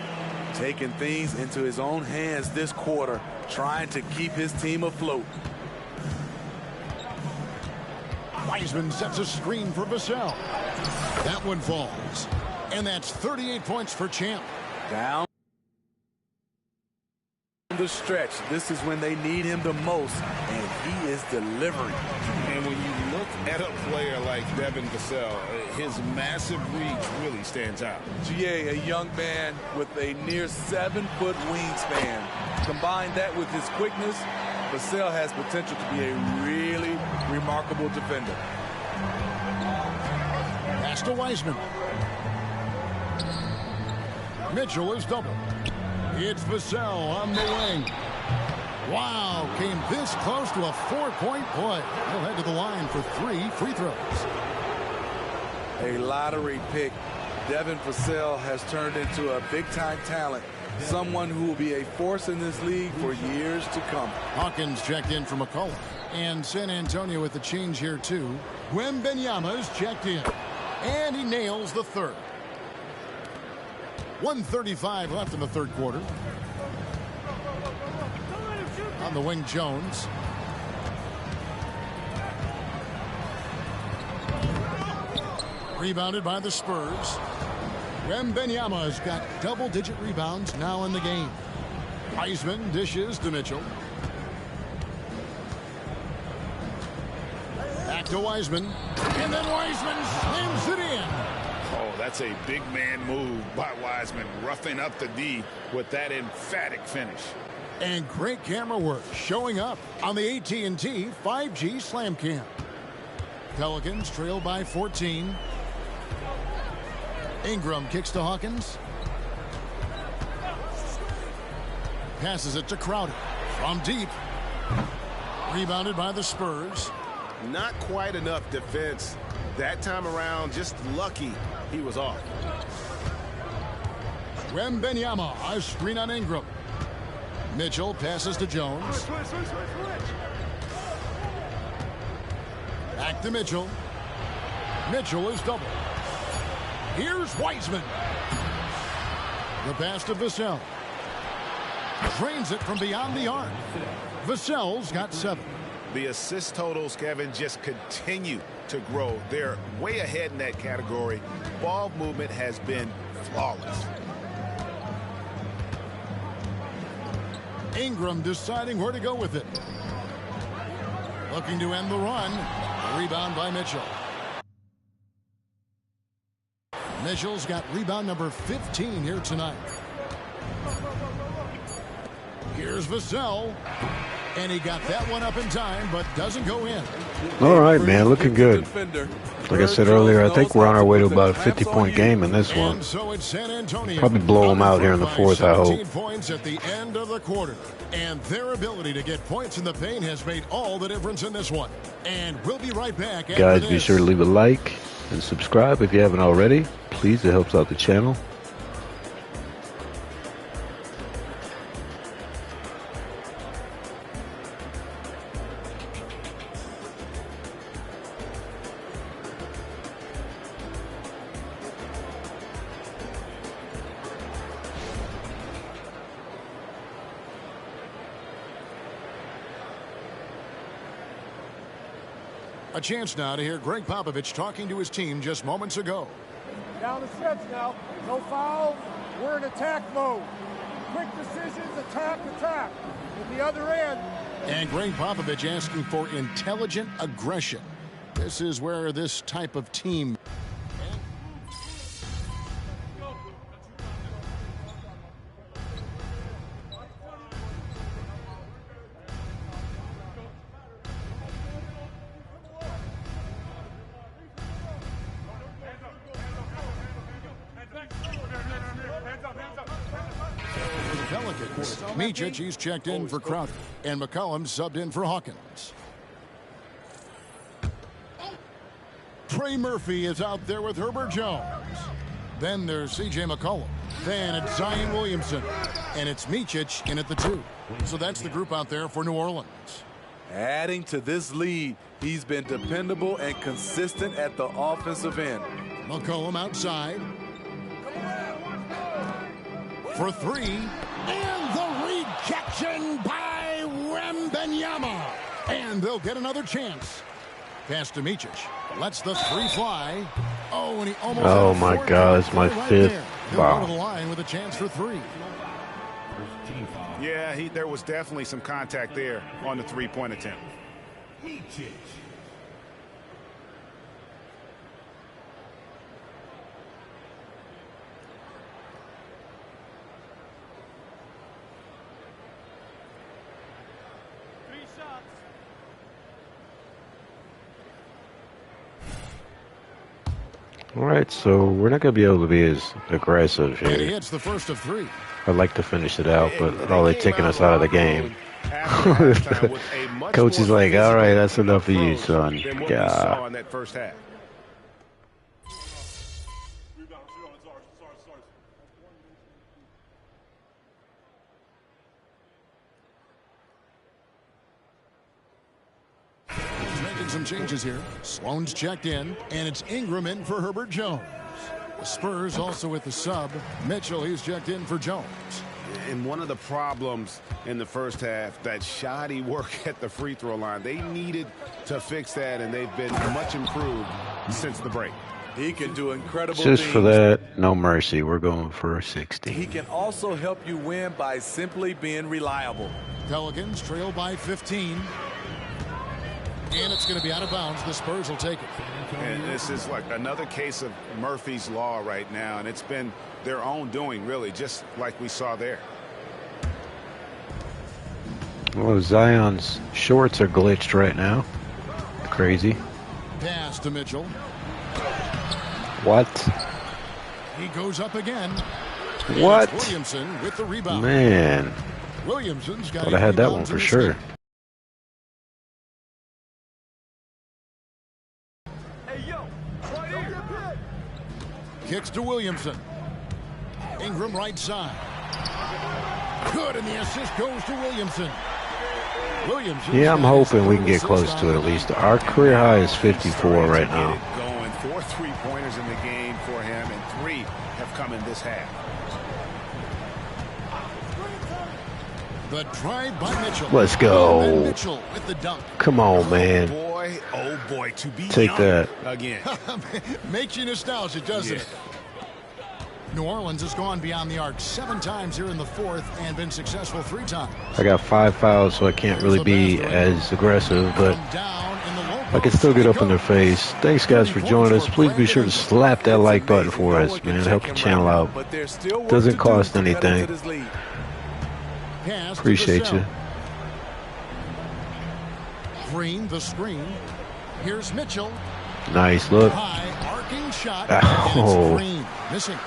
Taking things into his own hands this quarter, trying to keep his team afloat. Wiseman sets a screen for Vassell. That one falls. And that's 38 points for Champ. Down the stretch. This is when they need him the most, and he is delivering. And when you look at a player like Devin Vassell, his massive reach really stands out. GA, a young man with a near 7-foot wingspan. Combine that with his quickness, Vassell has potential to be a really remarkable defender. Pass to Wiseman. Mitchell is double. It's Vassell on the wing. Wow, came this close to a 4-point play. He'll head to the line for 3 free throws. A lottery pick. Devin Vassell has turned into a big-time talent. Someone who will be a force in this league for years to come. Hawkins checked in for McCullough. And San Antonio with the change here, too. Wembanyama's checked in. And he nails the third. 1:35 left in the third quarter. On the wing, Jones. Rebounded by the Spurs. Wembanyama's got double-digit rebounds now in the game. Wiseman dishes to Mitchell. Back to Wiseman. And then Wiseman slams it in. Oh, that's a big man move by Wiseman, roughing up the D with that emphatic finish. And great camera work showing up on the AT&T 5G Slam Cam. Pelicans trail by 14. Ingram kicks to Hawkins. Passes it to Crowder from deep. Rebounded by the Spurs. Not quite enough defense that time around. Just lucky he was off. Wembanyama, a screen on Ingram. Mitchell passes to Jones. Back to Mitchell. Mitchell is double. Here's Wiseman. The pass to Vassell. Drains it from beyond the arc. Vassell's got 7. The assist totals, Kevin, just continue to grow. They're way ahead in that category. Ball movement has been flawless. Ingram deciding where to go with it. Looking to end the run. A rebound by Mitchell. Mitchell's got rebound number 15 here tonight. Here's Vassell. And he got that one up in time, but doesn't go in. All right, man, looking good. Like I said earlier, I think we're on our way to about a 50-point game in this one. So it's San Antonio. Probably blow them out here in the fourth, I hope. 17 points at the end of the quarter. And their ability to get points in the paint has made all the difference in this one. And we'll be right back. Guys, be sure to leave a like and subscribe if you haven't already. Please, it helps out the channel. A chance now to hear Greg Popovich talking to his team just moments ago. Down the stretch now. No fouls. We're in attack mode. Quick decisions, attack, attack. At the other end. And Greg Popovich asking for intelligent aggression. This is where this type of team... Pelicans. Micic, he's checked in for Crowder. And McCollum subbed in for Hawkins. Trey Murphy is out there with Herbert Jones. Then there's C.J. McCollum. Then it's Zion Williamson. And it's Micic in at the 2. So that's the group out there for New Orleans. Adding to this lead, he's been dependable and consistent at the offensive end. McCollum outside. For 3. And the rejection by Wembanyama. And they'll get another chance. Pass to Micic. Lets the 3 fly. Oh, and he almost... Oh, my God. It's my 5th. Wow. Go to the line with a chance for 3. Yeah, there was definitely some contact there on the three-point attempt. All right, so we're not going to be able to be as aggressive And he here. hits the first of 3. I'd like to finish it out, but they're taking us out of the game. Coach is like, all right, that's enough of you, son. God. In that first half. Making some changes here. Sloan's checked in, and it's Ingram in for Herbert Jones. The Spurs also with the sub. Mitchell, he's checked in for Jones. And one of the problems in the first half, that shoddy work at the free throw line. They needed to fix that, and they've been much improved since the break. He can do incredible Just things. for that, no mercy. We're going for 60. He can also help you win by simply being reliable. Pelicans trail by 15. And it's going to be out of bounds. The Spurs will take it. And this is like another case of Murphy's Law right now, and it's been their own doing, really, just like we saw there. Well, Zion's shorts are glitched right now. Crazy. Pass to Mitchell. What? He goes up again. What? And it's Williamson with the rebound. Man. Williamson's got Thought I had that one for sure. Kicks to Williamson. Ingram right side. Good, and the assist goes to Williamson. Yeah, I'm hoping we can get close to it at least. Our career high is 54 right now. Going 4 3-pointers in the game for him, and 3 have come in this half. The drive by Mitchell. Let's go. And Mitchell with the dunk. Come on, man. Oh boy, to be Take that. Again. Makes you nostalgic, doesn't it? New Orleans has gone beyond the arc 7 times here in the 4th and been successful 3 times. I got 5 fouls, so I can't really be as aggressive, but I can still get up in their face. Thanks, guys, for joining us. Please be sure to slap that like button for us, man. Help the channel out. Doesn't cost anything. Appreciate you. Green, the screen. Here's Mitchell. Nice look. High arcing shot. Oh. Green missing.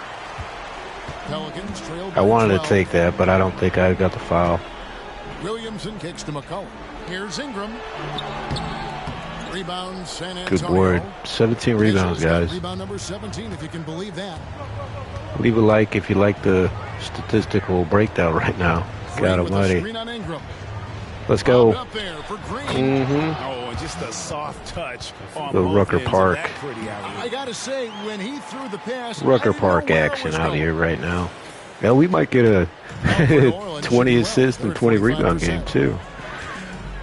Pelicans trail by I wanted 12. to take that, but I don't think I got the foul. Williamson kicks to McCollum. Here's Ingram. Rebound, San Antonio. Good word. 17 rebounds, guys. Rebound number 17, if you can believe that. Leave a like if you like the statistical breakdown right now. God almighty. Let's go. Mm-hmm. Oh, just a soft touch on The Rucker ends of Park. that pretty alley-oop. I gotta say, when he threw the pass, Rucker Park action out here right now. Yeah, we might get a 20 assist and 20 rebound game too.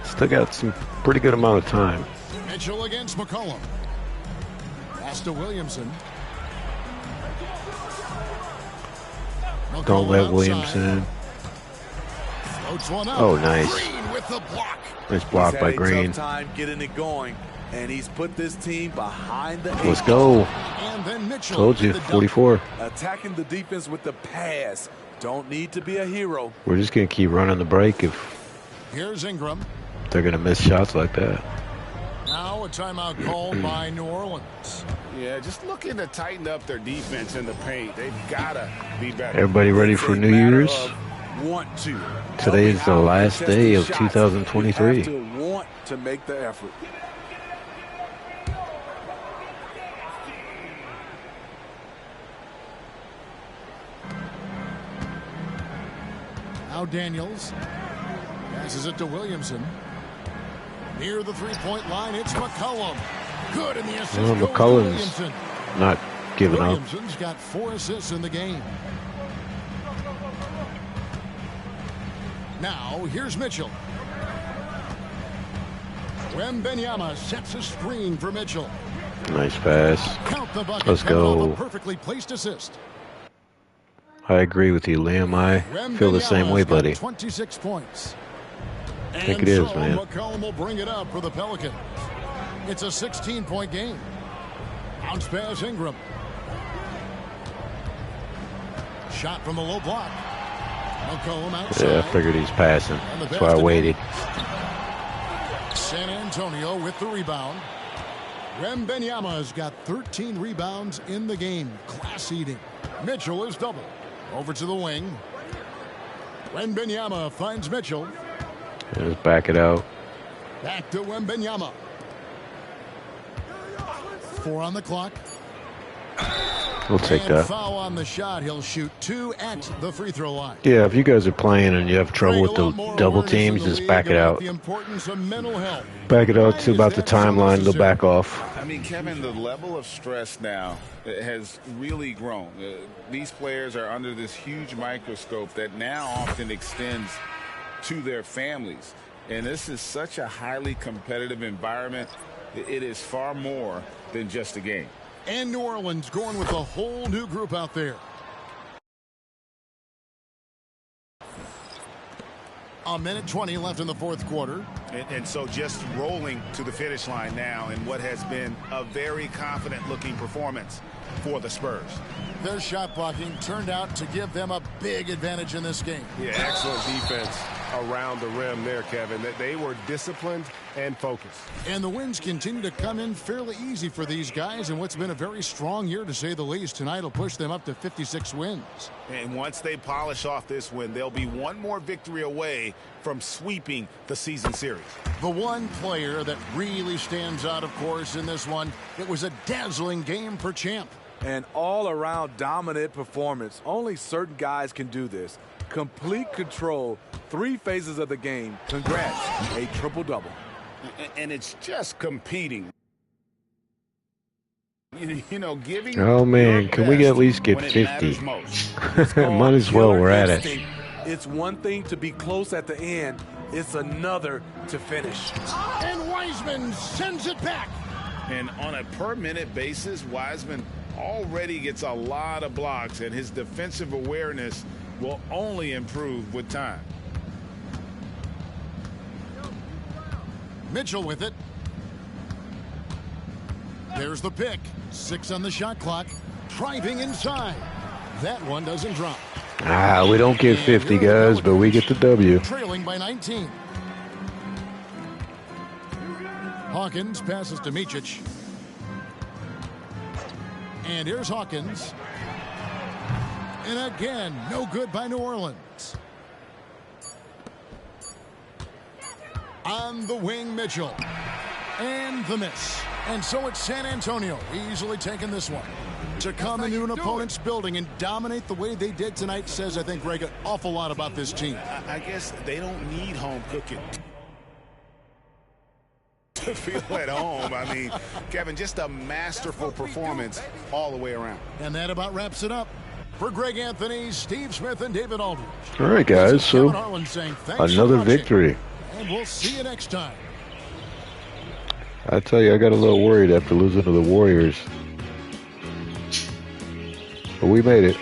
Still got some pretty good amount of time. Mitchell against McCollum. Pass to Williamson. Don't let Williamson. Oh, nice. Nice block by Green. Tough time getting it going, and he's put this team behind the Let's go. And then Mitchell. Told you, 44. Attacking the defense with the pass. Don't need to be a hero. We're just going to keep running the break if Here's Ingram. they're going to miss shots like that. Now a timeout called by New Orleans. Yeah, just looking to tighten up their defense in the paint. They've got to be better. Everybody ready for New Year's? Want to. Today is the last day of 2023. You have to want to make the effort. Now Daniels passes it to Williamson. Near the three-point line, it's McCollum. Good in the assist. Well, goes to McCollum's Williamson. not giving up. Williamson's got 4 assists in the game. Now, here's Mitchell. Wembenyama sets a screen for Mitchell. Nice pass. Count the bucket. Let's go. A perfectly placed assist. I agree with you, Liam. I feel the same way, Wembenyama's got buddy. 26 points. I think it is, man. McCollum will bring it up for the Pelicans. It's a 16-point game. Bounce pass Ingram. Shot from the low block. McCollum outside. Yeah, I figured he's passing. That's why I waited. San Antonio with the rebound. Wembenyama's got 13 rebounds in the game. Class eating. Mitchell is double. Over to the wing. Wembenyama finds Mitchell. Just back it out. Back to Wembenyama. 4 on the clock. We'll take And that. foul on the shot. He'll shoot 2 at the free throw line. Yeah, if you guys are playing and you have trouble with the double teams, just back it out. The importance of mental health. Back it out to about the timeline. They'll back off. I mean, Kevin, the level of stress now has really grown. These players are under this huge microscope that now often extends to their families. And this is such a highly competitive environment. It is far more than just a game. And New Orleans going with a whole new group out there. A minute 20 left in the fourth quarter. And so just rolling to the finish line now in what has been a very confident-looking performance for the Spurs. Their shot blocking turned out to give them a big advantage in this game. Yeah, excellent defense around the rim there, Kevin. They were disciplined and focused. And the wins continue to come in fairly easy for these guys in what's been a very strong year, to say the least. Tonight will push them up to 56 wins. And once they polish off this win, they'll be one more victory away from sweeping the season series. The one player that really stands out, of course, in this one, it was a dazzling game for Champ. An all-around dominant performance. Only certain guys can do this. Complete control, 3 phases of the game. Congrats, a triple-double. And it's just competing. You know, giving. Oh, man, your can we best at least get when it 50? matters most. Might as well, we're at it. Instinct. It's one thing to be close at the end. It's another to finish. And Wiseman sends it back. And on a per-minute basis, Wiseman already gets a lot of blocks, and his defensive awareness will only improve with time. Mitchell with it. There's the pick. 6 on the shot clock. Driving inside. That one doesn't drop. We don't get 50, guys, but we get the W. Trailing by 19. Hawkins passes to Micic. And here's Hawkins. And again, no good by New Orleans. On the wing, Mitchell. And the miss. And so it's San Antonio easily taking this one. To come into an opponent's building and dominate the way they did tonight says, I think, Greg, an awful lot about this team. I guess they don't need home cooking to feel at home. I mean, Kevin, just a masterful performance all the way around. And that about wraps it up. For Greg Anthony, Steve Smith, and David Aldridge. All right, guys, so another victory. And we'll see you next time. I tell you, I got a little worried after losing to the Warriors. But we made it.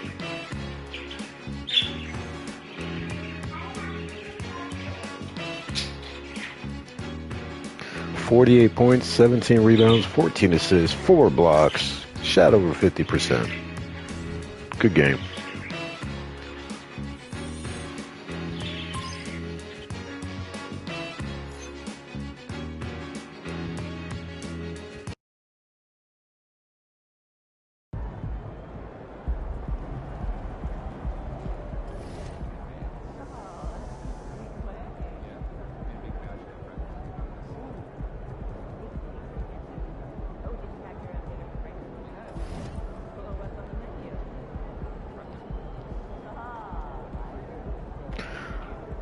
48 points, 17 rebounds, 14 assists, 4 blocks, shot over 50%. Good game.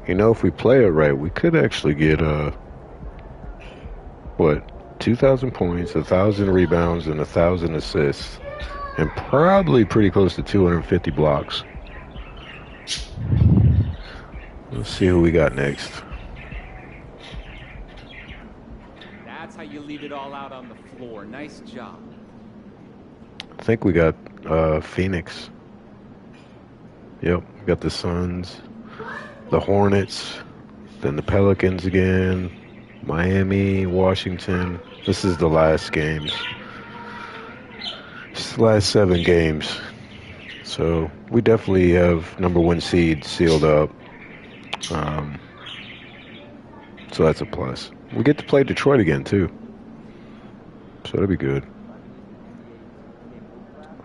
You know, if we play it right, we could actually get, 2,000 points, 1,000 rebounds, and 1,000 assists. And probably pretty close to 250 blocks. Let's see who we got next. That's how you leave it all out on the floor. Nice job. I think we got Phoenix. Yep, we got the Suns, the Hornets, then the Pelicans again, Miami, Washington. This is the last games. It's the last 7 games. So we definitely have #1 seed sealed up. So that's a plus. We get to play Detroit again, too. So that'll be good.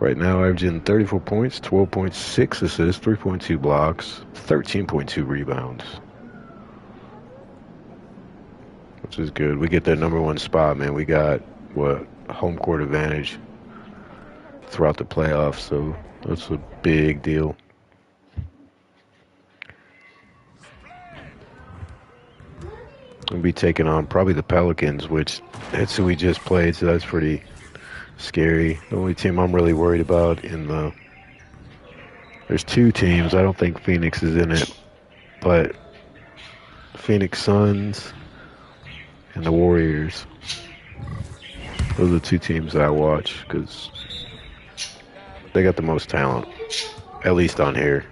Right now, averaging 34 points, 12.6 assists, 3.2 blocks, 13.2 rebounds. Which is good. We get that #1 spot, man. We got, home court advantage throughout the playoffs. So that's a big deal. We'll be taking on probably the Pelicans, which that's who we just played, so that's pretty scary. The only team I'm really worried about there's 2 teams. I don't think Phoenix is in it, but Phoenix Suns and the Warriors. Those are the 2 teams that I watch because they got the most talent, at least on here.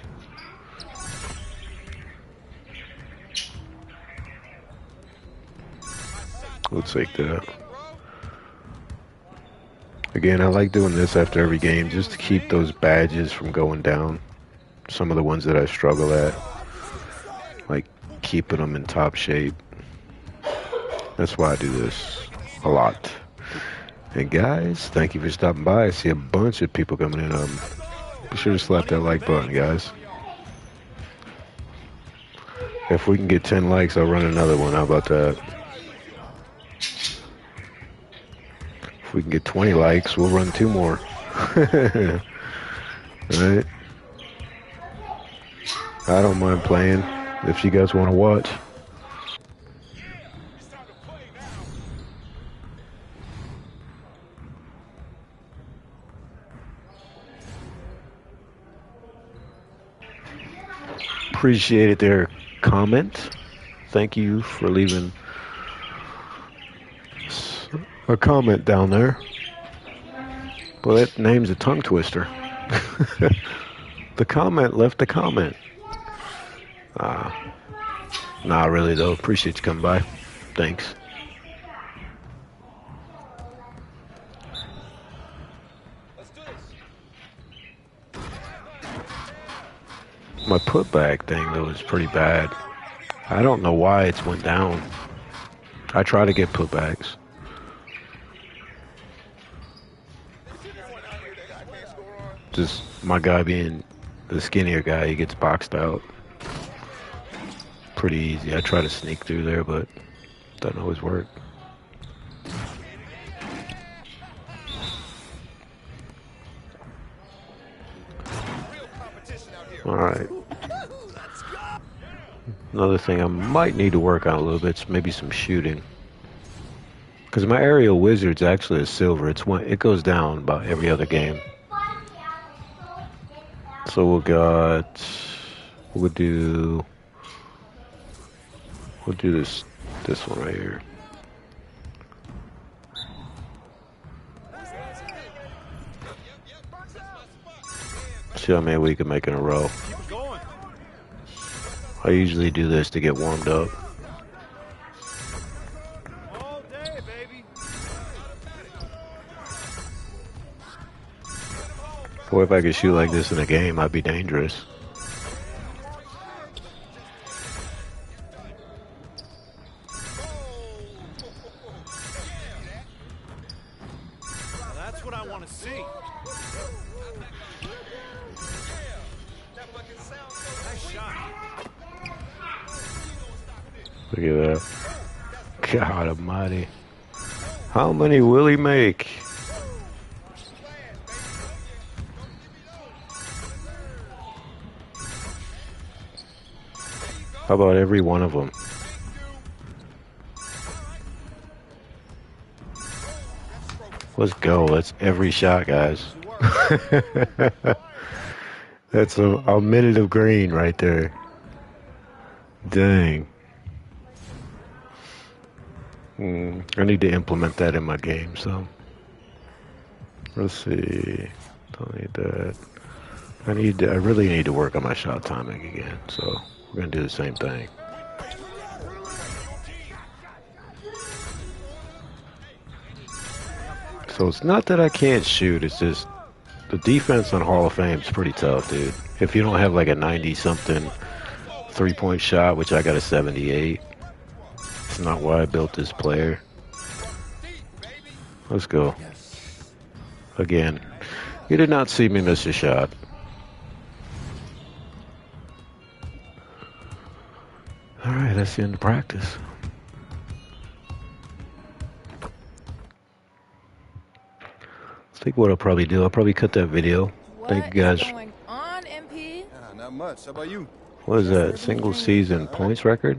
We'll take that. Again, I like doing this after every game just to keep those badges from going down. Some of the ones that I struggle at, like keeping them in top shape. That's why I do this a lot. And guys, thank you for stopping by. I see a bunch of people coming in. Be sure to slap that like button, guys. If we can get 10 likes, I'll run another one. How about that? If we can get 20 likes, we'll run 2 more. Alright? I don't mind playing if you guys want to watch. Appreciate it there. Comment. Thank you for leaving a comment down there. Well, that name's a tongue twister. The comment left a comment. Nah, really though. Appreciate you coming by. Thanks. My putback thing though is pretty bad. I don't know why it's went down. I try to get putbacks. Just my guy being the skinnier guy, he gets boxed out. Pretty easy. I try to sneak through there, but it doesn't always work. Alright. Another thing I might need to work on a little bit is maybe some shooting. Because my aerial wizard's actually a silver. It goes down about every other game. So we'll do this one right here. See how many we can make in a row. I usually do this to get warmed up. Boy, if I could shoot like this in a game, I'd be dangerous. That's what I want to see. Nice shot. Look at that. God almighty. How many will he make? How about every one of them? Let's go. That's every shot, guys. That's a minute of green right there. Dang. I need to implement that in my game, so. Let's see. Don't need that. I really need to work on my shot timing again, so we're going to do the same thing. So it's not that I can't shoot, it's just the defense on Hall of Fame is pretty tough, dude. If you don't have like a 90-something three-point shot, which I got a 78, it's not why I built this player. Let's go. Again, you did not see me miss a shot. All right, that's the end of practice. I think what I'll probably do, I'll probably cut that video. Thank you guys. What's going on, MP? Not much. How about you? What is that? Single season points record?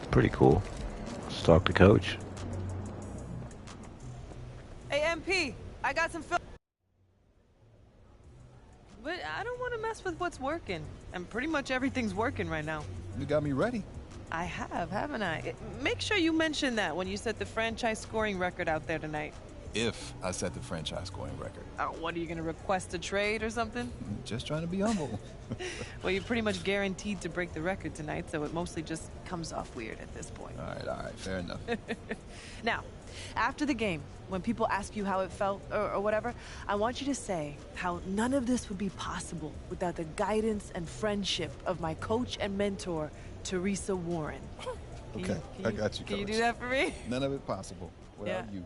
Pretty cool. Let's talk to Coach. Hey, MP, I got some film. But I don't want to mess with what's working. And pretty much everything's working right now. You got me ready. I have, haven't I? Make sure you mention that when you set the franchise scoring record out there tonight. If I set the franchise scoring record. What, are you going to request a trade or something? Just trying to be humble. Well, you're pretty much guaranteed to break the record tonight, so it mostly just comes off weird at this point. All right, fair enough. Now, after the game, when people ask you how it felt or whatever, I want you to say how none of this would be possible without the guidance and friendship of my coach and mentor, Teresa Warren. Okay, I got you, Coach. Can you do that for me? None of it possible without you.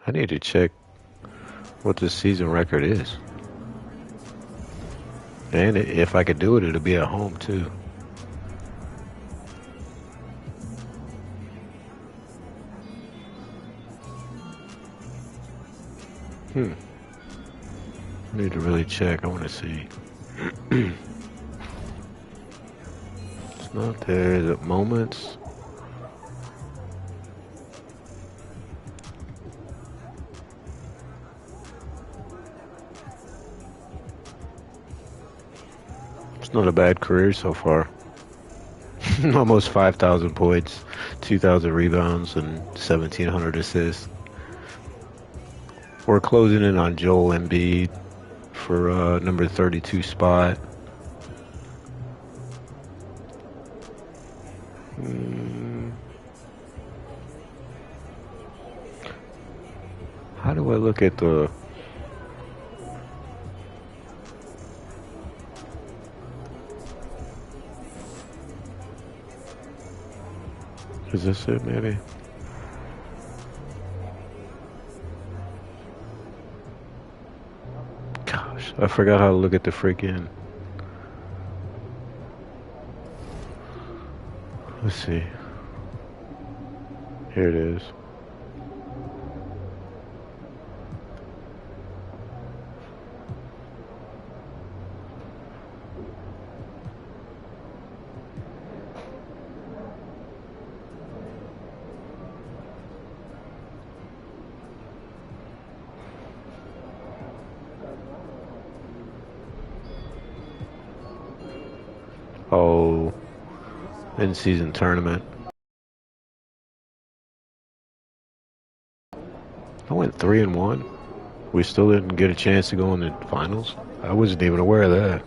I need to check what the season record is. And if I could do it, it'll be at home too. I need to really check. I want to see. It's not there. Is it moments? It's not a bad career so far. Almost 5,000 points, 2,000 rebounds, and 1,700 assists. We're closing in on Joel Embiid for number 32 spot. How do I look at the... Is this it, maybe? Gosh, I forgot how to look at the freaking... Let's see. Here it is. Oh, in-season tournament. I went 3-1. We still didn't get a chance to go in the finals. I wasn't even aware of that.